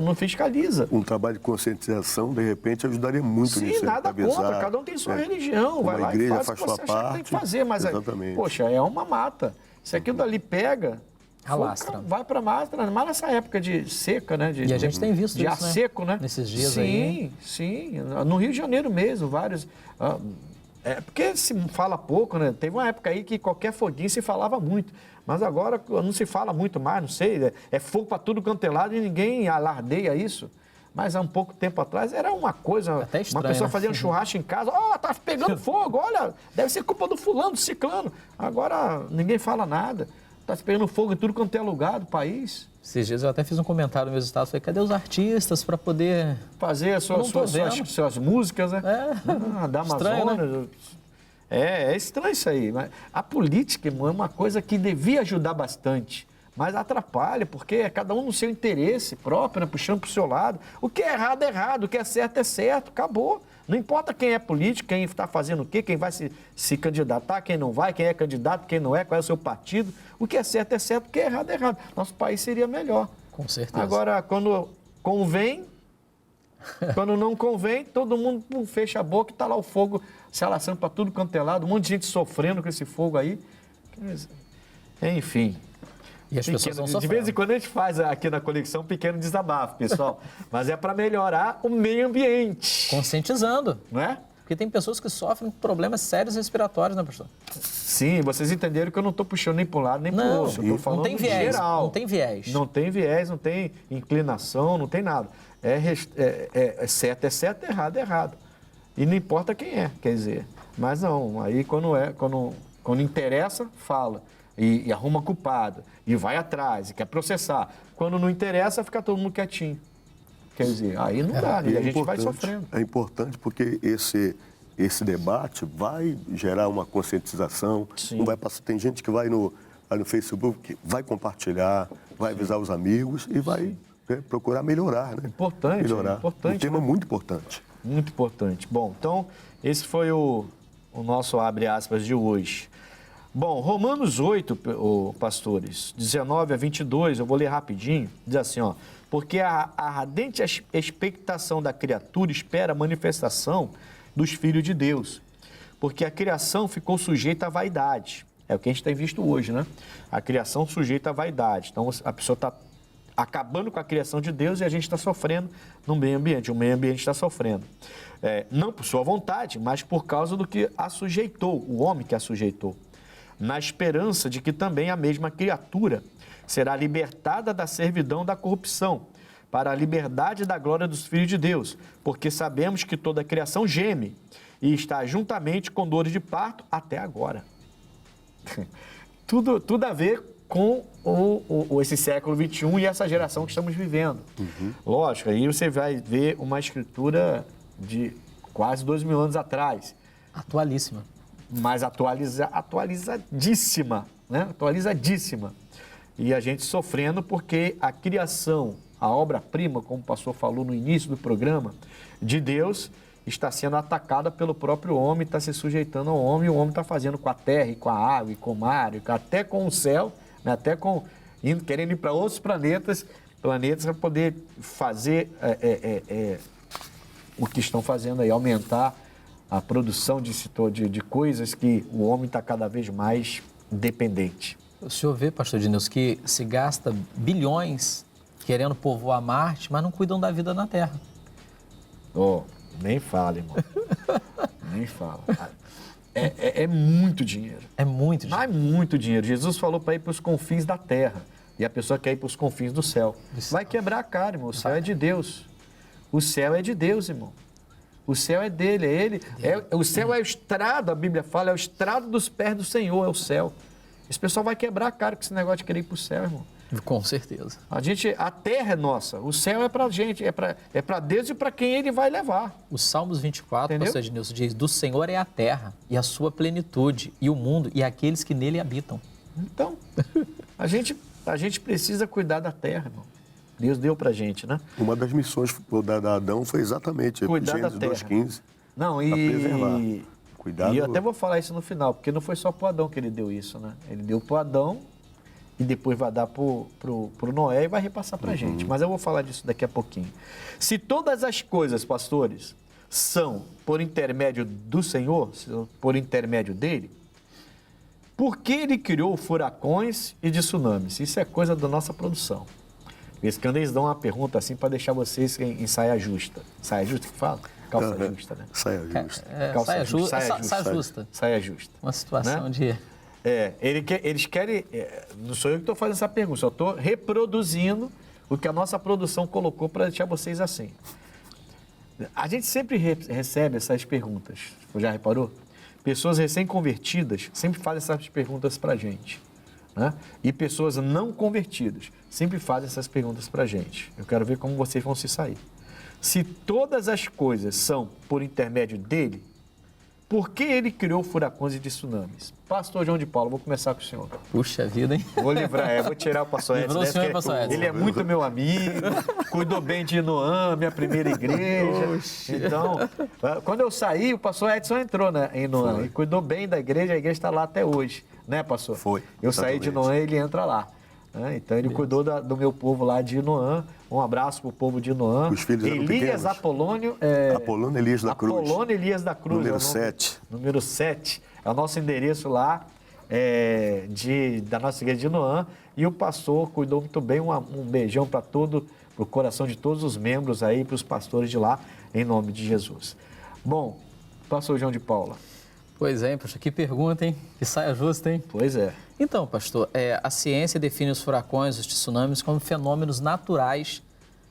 não fiscaliza. Um trabalho de conscientização, de repente, ajudaria muito nisso. Sim, nada contra. Cada um tem sua religião. Vai lá e faz o que você achar que tem que fazer. Mas, poxa, é uma mata. Se aquilo dali pega... Alastra. Vai para máscara, mas nessa época de seca, né? E a gente tem visto de isso, ar seco, né? Nesses dias aí. Sim. No Rio de Janeiro mesmo, vários... porque se fala pouco, né? Teve uma época aí que qualquer foguinho se falava muito. Mas agora não se fala muito mais, não sei. É fogo para tudo quanto é lado e ninguém alardeia isso. Mas há um pouco tempo atrás era uma coisa... Até estranho, uma pessoa né? fazendo churrasco em casa. Tá pegando fogo, olha, deve ser culpa do fulano, do ciclano. Agora ninguém fala nada. Está pegando fogo em tudo quanto é lugar do país. Esses dias eu até fiz um comentário no meu estado, falei, cadê os artistas para poder... fazer as suas músicas, né? Da Estranho, Amazônia. Né? É estranho isso aí. Mas a política, irmão, é uma coisa que devia ajudar bastante, mas atrapalha, porque é cada um no seu interesse próprio, né? Puxando para o seu lado. O que é errado, o que é certo, acabou. Não importa quem é político, quem está fazendo o quê, quem vai se candidatar, quem não vai, quem é candidato, quem não é, qual é o seu partido. O que é certo, o que é errado. Nosso país seria melhor. Com certeza. Agora, quando convém, quando não convém, todo mundo fecha a boca e está lá o fogo se alastrando para tudo quanto é lado, um monte de gente sofrendo com esse fogo aí. Enfim. E as pessoas vão de vez em quando a gente faz aqui na Conexão um pequeno desabafo, pessoal. Mas é para melhorar o meio ambiente. Conscientizando. Não é? Porque tem pessoas que sofrem problemas sérios respiratórios, né, pastor? Sim, vocês entenderam que eu não estou puxando nem para um lado nem para o outro. Eu estou falando não tem viés, geral. Não tem viés. Não tem viés, não tem inclinação, não tem nada. É certo, errado, errado. E não importa quem é, quer dizer. Mas não, aí quando interessa, fala. E arruma culpado. E vai atrás, e quer processar. Quando não interessa, fica todo mundo quietinho. Quer dizer, aí não dá, né? A gente vai sofrendo. É importante porque esse debate vai gerar uma conscientização. Sim. Não vai passar, tem gente que vai no Facebook, que vai compartilhar, vai avisar os amigos e vai procurar melhorar, né? Importante, melhorar. Importante. Um tema muito importante. Muito importante. Bom, então, esse foi o nosso abre aspas de hoje. Bom, Romanos 8, pastores, 19 a 22, eu vou ler rapidinho, diz assim, ó, porque a ardente expectação da criatura espera a manifestação dos filhos de Deus, porque a criação ficou sujeita à vaidade. É o que a gente tem visto hoje, né? A criação sujeita à vaidade. Então, a pessoa está acabando com a criação de Deus e a gente está sofrendo no meio ambiente. O meio ambiente está sofrendo. Não por sua vontade, mas por causa do que a sujeitou, o homem que a sujeitou. Na esperança de que também a mesma criatura será libertada da servidão da corrupção, para a liberdade da glória dos filhos de Deus, porque sabemos que toda a criação geme e está juntamente com dores de parto até agora. Tudo a ver com esse século XXI e essa geração que estamos vivendo. Lógico, aí você vai ver uma escritura de quase 2000 anos atrás. Atualíssima. Mas atualizadíssima, né? Atualizadíssima. E a gente sofrendo porque a criação, a obra-prima, como o pastor falou no início do programa, de Deus, está sendo atacada pelo próprio homem, está se sujeitando ao homem, e o homem está fazendo com a terra, e com a água, e com o mar, e até com o céu, né? Até querendo ir para outros planetas para poder fazer o que estão fazendo aí, aumentar a produção de coisas que o homem está cada vez mais dependente. O senhor vê, pastor Ednilson, que se gasta bilhões querendo povoar Marte, mas não cuidam da vida na Terra. Nem fala, irmão. Nem fala. É muito dinheiro. É muito dinheiro. Mas muito dinheiro. Jesus falou para ir para os confins da terra. E a pessoa quer ir para os confins do céu. Vai quebrar a cara, irmão. O céu é de Deus. O céu é de Deus, irmão. O céu é dele, é ele. O céu é o estrado, a Bíblia fala, é o estrado dos pés do Senhor, é o céu. Esse pessoal vai quebrar a cara com esse negócio de querer ir para o céu, irmão. Com certeza. A terra é nossa, o céu é pra gente, é pra Deus e para quem ele vai levar. O Salmos 24, pastor Ednilson, diz, do Senhor é a terra e a sua plenitude, e o mundo e aqueles que nele habitam. Então, a gente precisa cuidar da terra, irmão. Deus deu pra gente, né? Uma das missões da Adão foi exatamente cuidar Gênesis da terra. 2,15. Não, preservar. Cuidado. E eu até vou falar isso no final, porque não foi só pro Adão que ele deu isso, né? Ele deu pro Adão e depois vai dar pro Noé e vai repassar pra gente. Mas eu vou falar disso daqui a pouquinho. Se todas as coisas, pastores, são por intermédio do Senhor, por intermédio dele, por que ele criou furacões e tsunamis? Isso é coisa da nossa produção. Esse que eles dão uma pergunta assim para deixar vocês em saia justa. Saia justa que fala? Calça justa, né? Saia justa. Saia justa. Saia justa. Uma situação, né? De... Eles querem... não sou eu que estou fazendo essa pergunta, só estou reproduzindo o que a nossa produção colocou para deixar vocês assim. A gente sempre recebe essas perguntas. Você já reparou? Pessoas recém-convertidas sempre fazem essas perguntas para a gente. Né? E pessoas não convertidas sempre fazem essas perguntas para a gente. Eu quero ver como vocês vão se sair. Se todas as coisas são por intermédio dele, por que ele criou furacões e tsunamis? Pastor João de Paulo, vou começar com o senhor. Puxa vida, hein? Vou livrar, vou tirar o pastor Edson. Ele é muito meu amigo, cuidou bem de Noã, minha primeira igreja. Então, quando eu saí, o pastor Edson entrou, né, em Noã e cuidou bem da igreja, a igreja está lá até hoje. Né, pastor? Foi. Eu saí de Noã e ele entra lá. Né? Então, ele cuidou do meu povo lá de Noã. Um abraço para o povo de Noã. Os filhos eram Elias pequenos. Apolônio... Apolônio Elias da Cruz. Apolônio Elias da Cruz. Número 7. Número 7. É o nosso endereço lá da nossa igreja de Noã. E o pastor cuidou muito bem. Um beijão para o coração de todos os membros aí, para os pastores de lá, em nome de Jesus. Bom, pastor João de Paula. Pois é, pastor, que pergunta, hein? Que saia justa, hein? Pois é. Então, pastor, a ciência define os furacões, os tsunamis como fenômenos naturais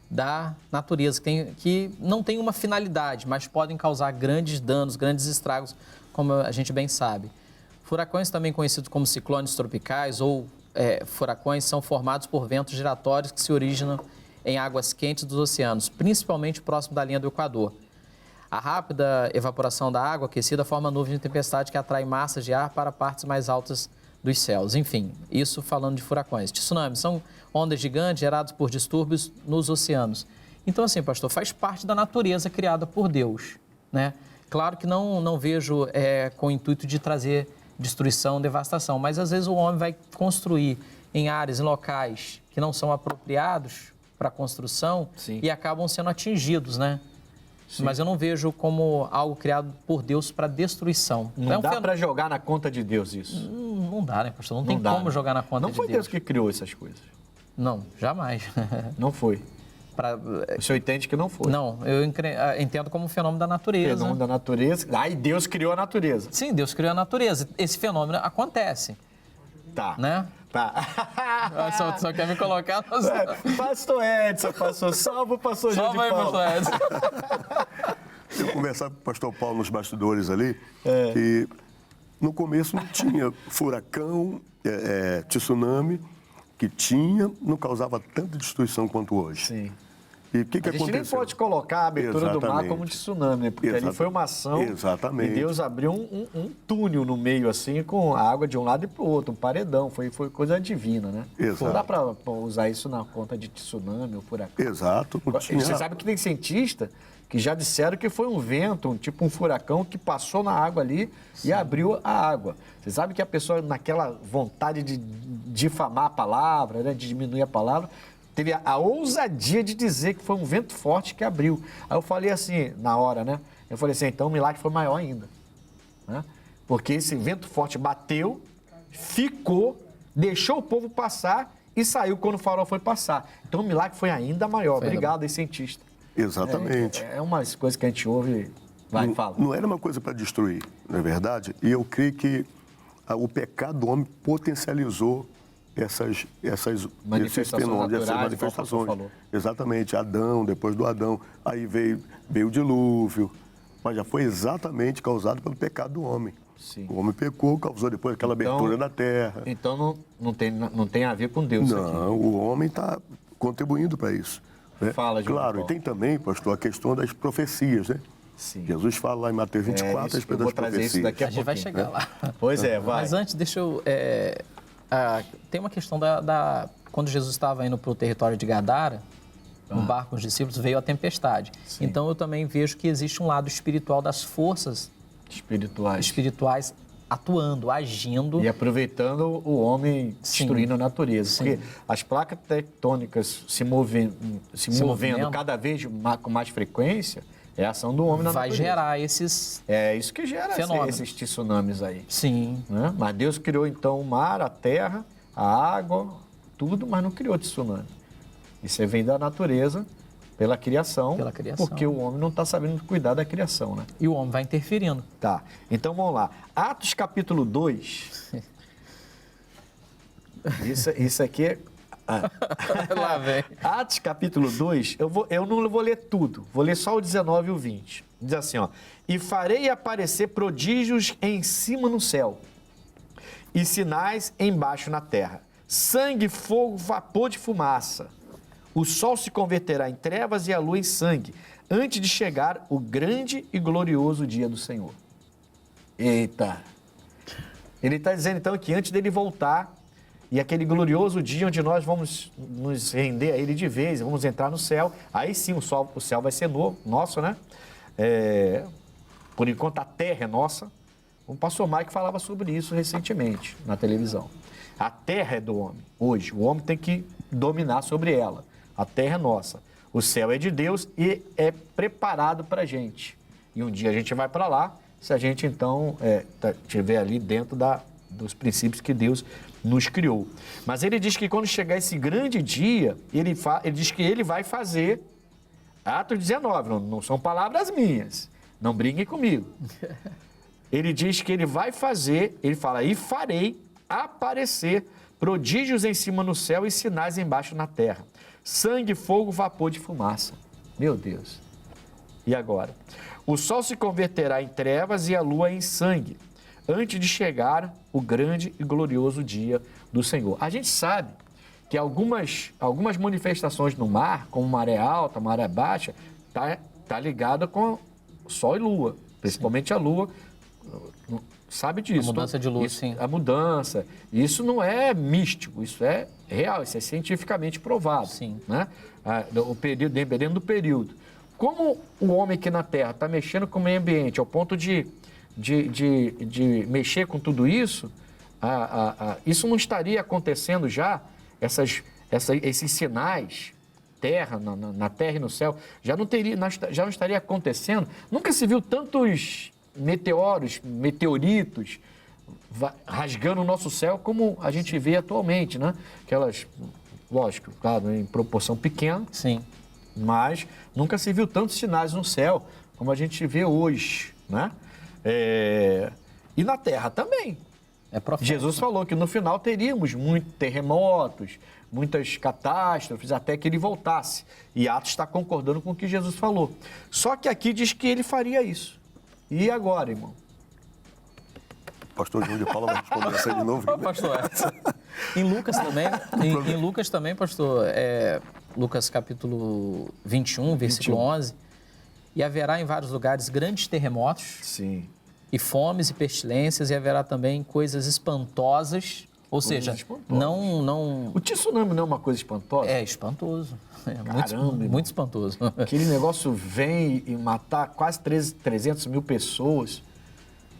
da natureza, que não têm uma finalidade, mas podem causar grandes danos, grandes estragos, como a gente bem sabe. Furacões, também conhecidos como ciclones tropicais ou furacões, são formados por ventos giratórios que se originam em águas quentes dos oceanos, principalmente próximo da linha do Equador. A rápida evaporação da água aquecida forma nuvens de tempestade que atrai massas de ar para partes mais altas dos céus. Enfim, isso falando de furacões. Tsunamis são ondas gigantes geradas por distúrbios nos oceanos. Então, assim, pastor, faz parte da natureza criada por Deus, né? Claro que não vejo com o intuito de trazer destruição, devastação. Mas às vezes o homem vai construir em áreas, em locais que não são apropriados para construção Sim. e acabam sendo atingidos, né? Mas eu não vejo como algo criado por Deus para destruição. Não dá para jogar na conta de Deus isso. Não dá, né, pastor? Não tem dá, como né? jogar na conta Não de foi Deus. Deus que criou essas coisas. Não, jamais. Não foi. O senhor entende que não foi. Não, eu entendo como um fenômeno da natureza. Fenômeno da natureza. Aí Deus criou a natureza. Sim, Deus criou a natureza. Esse fenômeno acontece, Tá. né? Tá. Só quer me colocar... Pastor Edson, salva o pastor João de Salva aí, Paulo. pastor Edson. Eu conversava com o pastor Paulo nos bastidores ali, que no começo não tinha furacão, tsunami, que tinha, não causava tanta destruição quanto hoje. Sim. E o que A gente aconteceu? nem pode colocar a abertura do mar Exatamente. como tsunami, né? Porque ali foi uma ação. Exatamente. E Deus abriu um túnel no meio, assim, com a água de um lado e para o outro, um paredão. Foi coisa divina, né? Exato. Não dá para usar isso na conta de tsunami ou furacão. Exato. Não tinha... Você sabe que tem cientista que já disseram que foi um vento, tipo um furacão, que passou na água ali e abriu a água. Você sabe que a pessoa, naquela vontade de difamar a palavra, né, de diminuir a palavra, teve a ousadia de dizer que foi um vento forte que abriu. Aí eu falei assim, na hora, né? Eu falei assim, então o milagre foi maior ainda. Né? Porque esse vento forte bateu, ficou, deixou o povo passar e saiu quando o farol foi passar. Então o milagre foi ainda maior. Obrigado aí, cientista. Exatamente. É umas coisas que a gente ouve. Vai, fala. Não era uma coisa para destruir, não é verdade? E eu creio que o pecado do homem potencializou esses Manifestações fenômenos, essas naturais, igual o pastor manifestações. falou. Exatamente, Adão, depois do Adão, aí veio o dilúvio, mas já foi exatamente causado pelo pecado do homem. Sim. O homem pecou, causou depois aquela abertura da terra. Então não tem a ver com Deus isso aqui. Não, o homem está contribuindo para isso. Né? Fala, João Claro, Paulo. e tem também, pastor, a questão das profecias, né? Sim. Jesus fala lá em Mateus 24 isso, a respeito eu vou das trazer profecias. isso daqui A gente vai chegar lá. Pois é, vai. Mas antes, deixa eu... tem uma questão quando Jesus estava indo para o território de Gadara, no barco com os discípulos, veio a tempestade. Sim. Então, eu também vejo que existe um lado espiritual das forças espirituais atuando, agindo. E aproveitando o homem destruindo a natureza. Sim. Porque as placas tectônicas se movendo movendo. cada vez com mais frequência, é a ação do homem na vai natureza. gerar esses... É isso que gera fenômenos. esses tsunamis aí. Sim. Né? Mas Deus criou então o mar, a terra, a água, tudo, mas não criou tsunami. Isso aí vem da natureza, pela criação, porque o homem não está sabendo cuidar da criação, né? E o homem vai interferindo. Tá, então vamos lá. Atos capítulo 2. Isso aqui é... Lá vem. Atos capítulo 2, eu não vou ler tudo, vou ler só o 19 e o 20. Diz assim, ó: e farei aparecer prodígios em cima no céu, e sinais embaixo na terra, sangue, fogo, vapor de fumaça. O sol se converterá em trevas e a lua em sangue, antes de chegar o grande e glorioso dia do Senhor. Eita! Ele está dizendo então que antes dele voltar, e aquele glorioso dia onde nós vamos nos render a Ele de vez, vamos entrar no céu, aí sim o céu vai ser nosso, né? Por enquanto a terra é nossa. O pastor Mike falava sobre isso recentemente na televisão. A terra é do homem. Hoje, o homem tem que dominar sobre ela. A terra é nossa. O céu é de Deus e é preparado para a gente. E um dia a gente vai para lá, se a gente então estiver ali dentro dos princípios que Deus nos criou. Mas ele diz que quando chegar esse grande dia, ele diz que ele vai fazer, Atos 19, não são palavras minhas, não briguem comigo. Ele diz que ele vai fazer, ele fala, e farei aparecer prodígios em cima no céu e sinais embaixo na terra. Sangue, fogo, vapor de fumaça. Meu Deus. E agora? O sol se converterá em trevas e a lua em sangue, antes de chegar o grande e glorioso dia do Senhor. A gente sabe que algumas manifestações no mar, como maré alta, maré baixa, tá ligada com sol e lua, principalmente sim. A lua. Sabe disso? A mudança de luz, isso, sim. A mudança. Isso não é místico, isso é real, isso é cientificamente provado. Sim. Né? Dependendo do período. Como o homem aqui na Terra está mexendo com o meio ambiente ao ponto de de mexer com tudo isso, isso não estaria acontecendo já, esses sinais, terra, na terra e no céu, já não estaria acontecendo. Nunca se viu tantos meteoritos, rasgando o nosso céu como a gente vê atualmente, né? Aquelas, lógico, claro, em proporção pequena. Sim. Mas nunca se viu tantos sinais no céu como a gente vê hoje, né? E na terra também. É profético. Jesus falou que no final teríamos muitos terremotos, muitas catástrofes, até que ele voltasse. E Atos está concordando com o que Jesus falou. Só que aqui diz que ele faria isso. E agora, irmão? Pastor João de Paula vai responder essa aí de novo. Pastor, em Lucas também, pastor, Lucas capítulo 21, versículo 11, e haverá em vários lugares grandes terremotos. Sim. E fomes e pestilências, e haverá também coisas espantosas, ou seja, não... O tsunami não é uma coisa espantosa? É espantoso. Caramba, muito espantoso. Aquele negócio vem e matar quase 300 mil pessoas.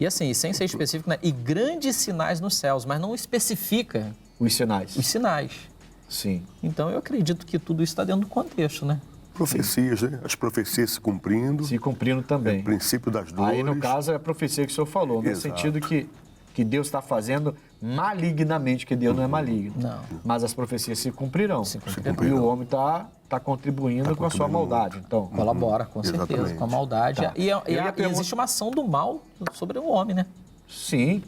E assim, sem ser específico, né? E grandes sinais nos céus, mas não especifica Os sinais. os sinais. Sim. Então eu acredito que tudo isso está dentro do contexto, né? Profecias, né? As profecias se cumprindo. Se cumprindo também. O princípio das dores. Aí, no caso, é a profecia que o senhor falou, no sentido que Deus está fazendo malignamente, que Deus não é maligno. Não. Mas as profecias se cumprirão. Se cumprirão. E o homem está contribuindo com a sua maldade. Então, Colabora, com certeza, Exatamente. com a maldade. Tá. E Eu ia perguntar- existe uma ação do mal sobre o homem, né? sim.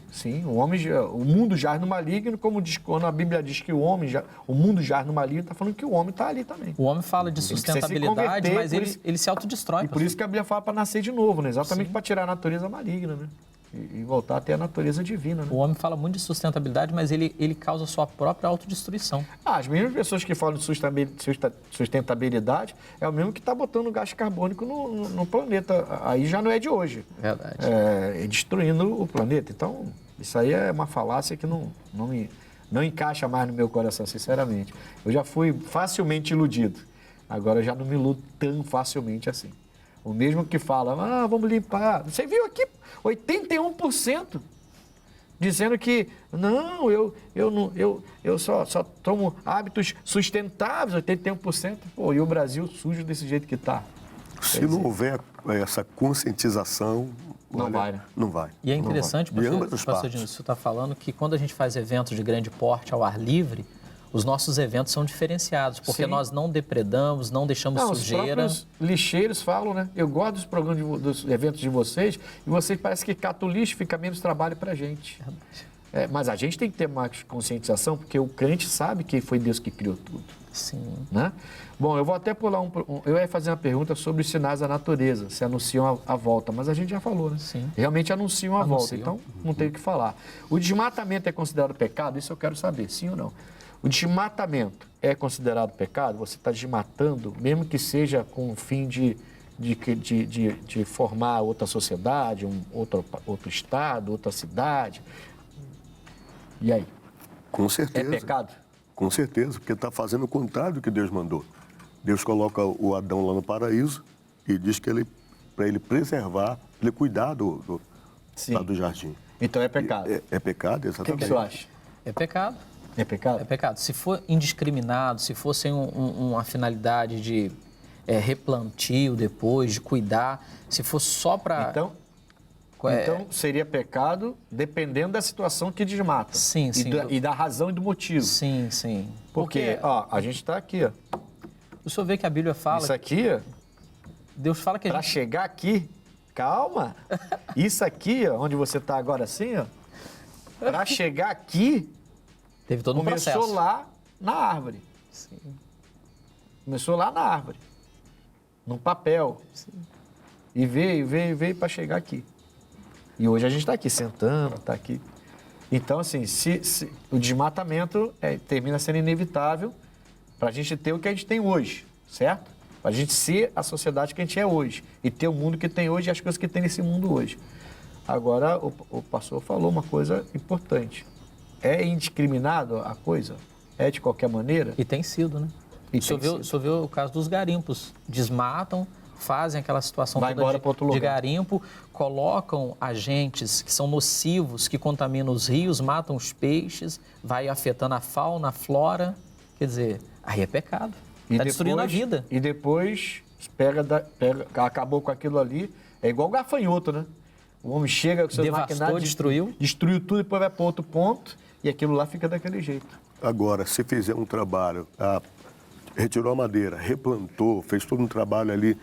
O mundo jaz no maligno, como diz, quando a Bíblia diz que o mundo jaz no maligno, está falando que o homem está ali também. O homem fala de precisa se sustentabilidade, converter, mas por isso- ele se autodestrói. E por isso que a Bíblia fala para nascer de novo, né? Exatamente para tirar a natureza maligna, né? E voltar a ter a natureza divina, né? O homem fala muito de sustentabilidade, mas ele causa a sua própria autodestruição. As mesmas pessoas que falam de sustentabilidade é o mesmo que está botando gás carbônico no planeta. Aí já não é de hoje. Verdade. Destruindo o planeta. Então, isso aí é uma falácia que não encaixa mais no meu coração, sinceramente. Eu já fui facilmente iludido. Agora eu já não me iludo tão facilmente assim. O mesmo que fala, vamos limpar. Você viu aqui 81% dizendo que não, eu só tomo hábitos sustentáveis, 81%. Pô, e o Brasil sujo desse jeito que está. Se não houver essa conscientização, Não vai, né? Não vai. E é interessante, De ambas as pastor partes. Dino, você está falando que quando a gente faz eventos de grande porte ao ar livre, os nossos eventos são diferenciados, porque Sim. nós não depredamos, não deixamos Não, sujeira. os próprios lixeiros falam, né? Eu gosto dos programas, dos eventos de vocês, e vocês parece que catam lixo, fica menos trabalho pra gente. Mas a gente tem que ter mais conscientização, porque o crente sabe que foi Deus que criou tudo. Sim. Né? Bom, eu vou até pular eu ia fazer uma pergunta sobre os sinais da natureza, se anunciam a volta, mas a gente já falou, né? Sim. Realmente anunciam a volta, Anunciam. então não tem o que falar. O desmatamento é considerado pecado? Isso eu quero saber, sim ou não? O desmatamento é considerado pecado? Você está desmatando, mesmo que seja com o fim de formar outra sociedade, outro estado, outra cidade. E aí? Com É certeza. pecado? Com certeza, porque está fazendo o contrário do que Deus mandou. Deus coloca o Adão lá no paraíso e diz que para ele preservar, ele cuidar do jardim. Então é pecado. É pecado, O que exatamente. você acha? É pecado. É pecado? É pecado. Se for indiscriminado, se for sem uma finalidade de replantio depois, de cuidar, se for só para... Então seria pecado dependendo da situação que desmata. Sim, sim. E da razão e do motivo. Sim, sim. Porque, a gente está aqui, ó. O senhor vê que a Bíblia fala... Isso aqui, ó, Deus fala que a para gente... chegar aqui, calma. Isso aqui, ó, onde você está agora assim, ó, para chegar aqui, Teve todo um começou processo. lá na árvore. Sim. Começou lá na árvore, num papel. Sim. E veio para chegar aqui. E hoje a gente está aqui, sentando, está aqui. Então, assim, se o desmatamento termina sendo inevitável para a gente ter o que a gente tem hoje, certo? Para a gente ser a sociedade que a gente é hoje e ter o mundo que tem hoje e as coisas que tem nesse mundo hoje. Agora, o pastor falou uma coisa importante. É indiscriminado a coisa? É de qualquer maneira? E tem sido, né? E O senhor viu o caso dos garimpos. Desmatam, fazem aquela situação Vai toda embora para outro de lugar. garimpo, colocam agentes que são nocivos, que contaminam os rios, matam os peixes, vai afetando a fauna, a flora. Quer dizer, aí é pecado. Está destruindo a vida. E depois acabou com aquilo ali. É igual gafanhoto, né? O homem chega com seus Devastou, maquinários, destruiu tudo, depois vai para outro ponto e aquilo lá fica daquele jeito. Agora, se fizer um trabalho, retirou a madeira, replantou, fez todo um trabalho ali.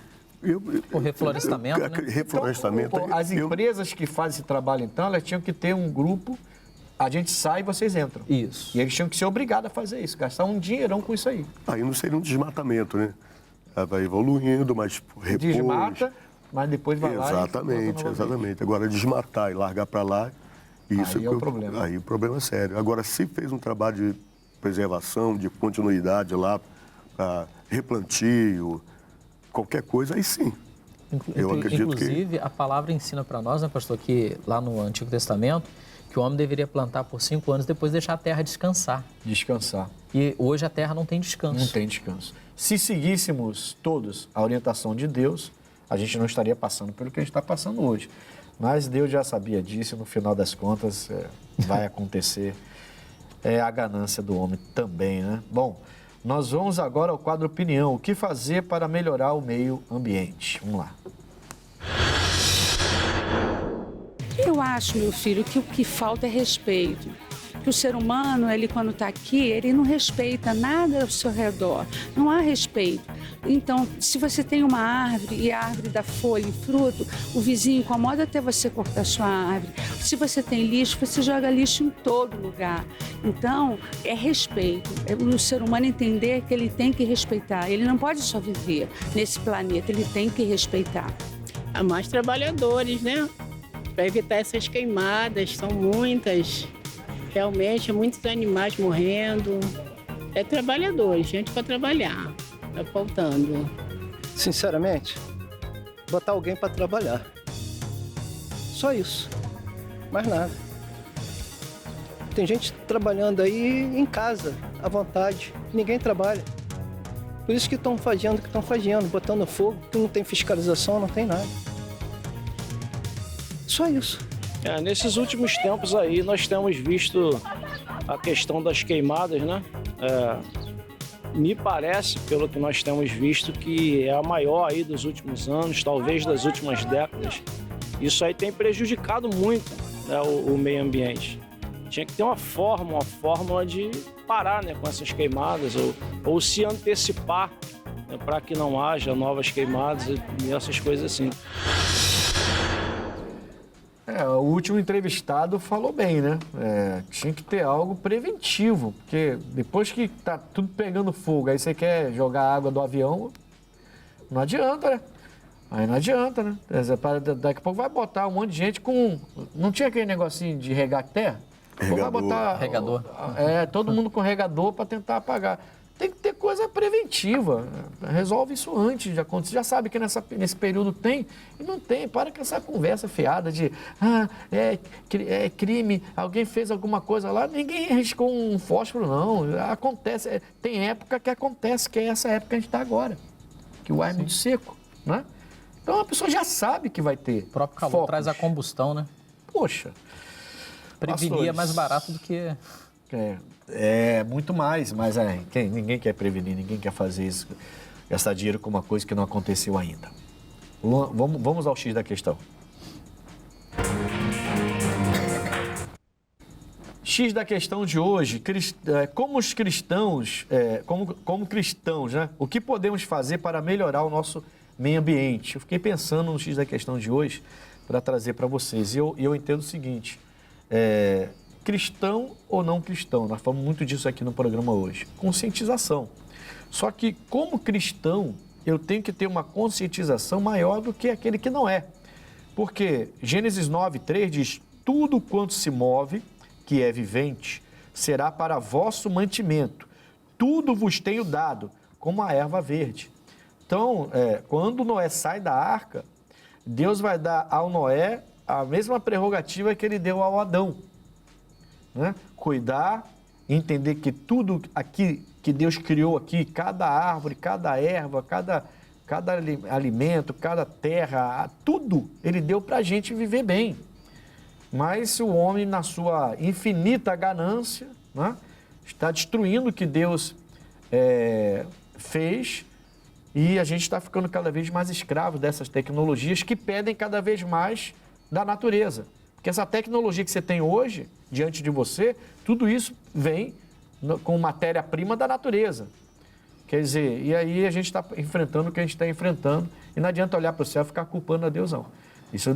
O reflorestamento, né? Reflorestamento. Então, as empresas que fazem esse trabalho, então, elas tinham que ter um grupo, a gente sai e vocês entram. Isso. E eles tinham que ser obrigados a fazer isso, gastar um dinheirão com isso aí. Aí não seria um desmatamento, né? Vai evoluindo, mas repôs. Desmata, mas depois vai lá Exatamente, exatamente. Agora, desmatar e largar para lá, isso Aí é o problema. Aí o problema é sério. Agora, se fez um trabalho de preservação, de continuidade lá, replantio, qualquer coisa, aí sim. Eu acredito Inclusive, a palavra ensina para nós, né, pastor, que lá no Antigo Testamento, que o homem deveria plantar por 5 anos, depois deixar a terra descansar. Descansar. E hoje a terra não tem descanso. Não tem descanso. Se seguíssemos todos a orientação de Deus, a gente não estaria passando pelo que a gente está passando hoje. Mas Deus já sabia disso e no final das contas vai acontecer. É a ganância do homem também, né? Bom, nós vamos agora ao quadro Opinião. O que fazer para melhorar o meio ambiente? Vamos lá. Eu acho, meu filho, que o que falta é respeito. Que o ser humano, ele quando está aqui, ele não respeita nada ao seu redor. Não há respeito. Então, se você tem uma árvore e a árvore dá folha e fruto, o vizinho incomoda até você cortar sua árvore. Se você tem lixo, você joga lixo em todo lugar. Então, é respeito. É o ser humano entender que ele tem que respeitar. Ele não pode só viver nesse planeta, ele tem que respeitar. Há mais trabalhadores, né? Para evitar essas queimadas, são muitas. Realmente, muitos animais morrendo. É trabalhadores, gente para trabalhar. Está faltando. Sinceramente, botar alguém para trabalhar. Só isso. Mais nada. Tem gente trabalhando aí em casa, à vontade. Ninguém trabalha. Por isso que estão fazendo o que estão fazendo, botando fogo, que não tem fiscalização, não tem nada. Só isso. Nesses últimos tempos aí, nós temos visto a questão das queimadas, né? Me parece, pelo que nós temos visto, que é a maior aí dos últimos anos, talvez das últimas décadas. Isso aí tem prejudicado muito, né, o meio ambiente. Tinha que ter uma fórmula de parar, né, com essas queimadas ou se antecipar, né, para que não haja novas queimadas e essas coisas assim. O último entrevistado falou bem, né? Tinha que ter algo preventivo, porque depois que tá tudo pegando fogo, aí você quer jogar água do avião, não adianta, né? Aí não adianta, né? Daqui a pouco vai botar um monte de gente com... Não tinha aquele negocinho de regar terra? Vai botar Regador. Todo mundo com regador para tentar apagar. Tem que ter coisa preventiva. Resolve isso antes de acontecer. Já sabe que nesse período tem e não tem. Para com essa conversa fiada de é crime, alguém fez alguma coisa lá. Ninguém arriscou um fósforo, não. Acontece. Tem época que acontece, que é essa época que a gente está agora. Que o ar é muito seco, né? Então a pessoa já sabe que vai ter. O próprio calor focos. traz a combustão, né? Poxa. Prevenir é mais barato do que... Muito mais, mas ninguém quer prevenir, ninguém quer fazer isso, gastar dinheiro com uma coisa que não aconteceu ainda. Luan, vamos ao X da questão. X da questão de hoje, como cristãos, né, o que podemos fazer para melhorar o nosso meio ambiente? Eu fiquei pensando no X da questão de hoje para trazer para vocês, e eu entendo o seguinte, cristão ou não cristão, nós falamos muito disso aqui no programa hoje, conscientização. Só que como cristão, eu tenho que ter uma conscientização maior do que aquele que não é. Porque Gênesis 9:3 diz, tudo quanto se move, que é vivente, será para vosso mantimento. Tudo vos tenho dado, como a erva verde. Então, quando Noé sai da arca, Deus vai dar ao Noé a mesma prerrogativa que ele deu ao Adão. Né? Cuidar, entender que tudo aqui que Deus criou aqui, cada árvore, cada erva, cada cada alimento, cada terra, tudo ele deu para a gente viver bem. Mas o homem, na sua infinita ganância, né, está destruindo o que Deus fez, e a gente está ficando cada vez mais escravo dessas tecnologias que pedem cada vez mais da natureza. Porque essa tecnologia que você tem hoje, diante de você, tudo isso vem com matéria-prima da natureza. Quer dizer, e aí a gente está enfrentando o que a gente está enfrentando, e não adianta olhar para o céu e ficar culpando a Deus, não.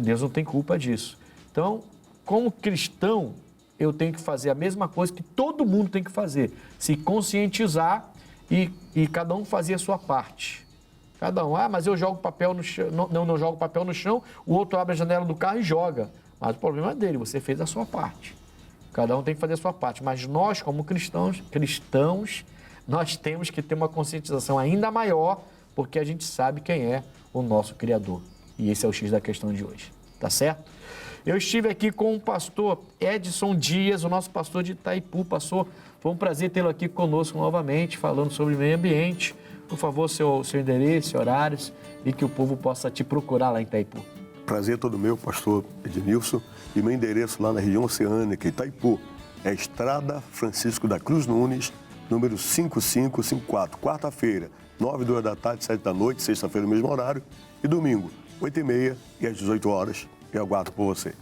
Deus não tem culpa disso. Então, como cristão, eu tenho que fazer a mesma coisa que todo mundo tem que fazer, se conscientizar e cada um fazer a sua parte. Cada um, mas eu jogo papel no chão, não jogo papel no chão, o outro abre a janela do carro e joga. Mas o problema é dele, você fez a sua parte. Cada um tem que fazer a sua parte. Mas nós, como cristãos, nós temos que ter uma conscientização ainda maior, porque a gente sabe quem é o nosso Criador. E esse é o X da questão de hoje. Tá certo? Eu estive aqui com o pastor Edson Dias, o nosso pastor de Itaipu. Pastor, foi um prazer tê-lo aqui conosco novamente, falando sobre meio ambiente. Por favor, seu endereço, horários, e que o povo possa te procurar lá em Itaipu. Prazer todo meu, pastor Ednilson, e meu endereço lá na região oceânica, Itaipu, é Estrada Francisco da Cruz Nunes, número 5554, quarta-feira, 9h da tarde, 7 da noite, sexta-feira, no mesmo horário, e domingo, 8h30 e às 18 horas. Eu aguardo por você.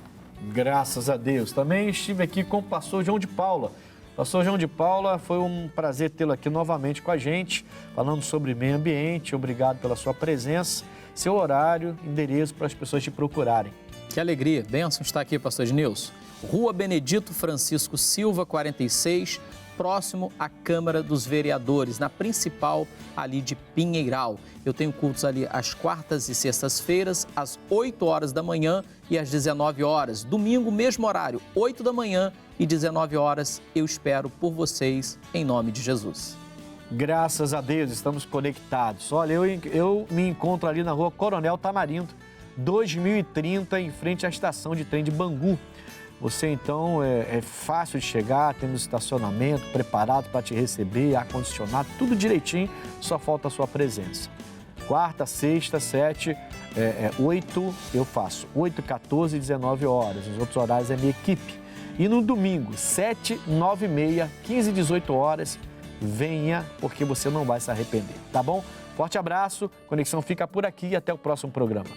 Graças a Deus. Também estive aqui com o pastor João de Paula. Pastor João de Paula, foi um prazer tê-lo aqui novamente com a gente, falando sobre meio ambiente. Obrigado pela sua presença, seu horário, endereço para as pessoas te procurarem. Que alegria, bênção estar aqui, pastor Ednilson. Rua Benedito Francisco Silva, 46, próximo à Câmara dos Vereadores, na principal ali de Pinheiral. Eu tenho cultos ali às quartas e sextas-feiras, às 8 horas da manhã e às 19 horas. Domingo, mesmo horário, 8 da manhã e 19 horas. Eu espero por vocês, em nome de Jesus. Graças a Deus, estamos conectados. Olha, eu me encontro ali na rua Coronel Tamarindo, 2030, em frente à estação de trem de Bangu. Você, então, é fácil de chegar, temos estacionamento preparado para te receber, ar-condicionado, tudo direitinho, só falta a sua presença. Quarta, sexta, 7, 8, eu faço 8, 14 e 19 horas. Os outros horários é minha equipe. E no domingo, 7, 9 e meia, 15 e 18 horas, venha, porque você não vai se arrepender, tá bom? Forte abraço, Conexão fica por aqui e até o próximo programa.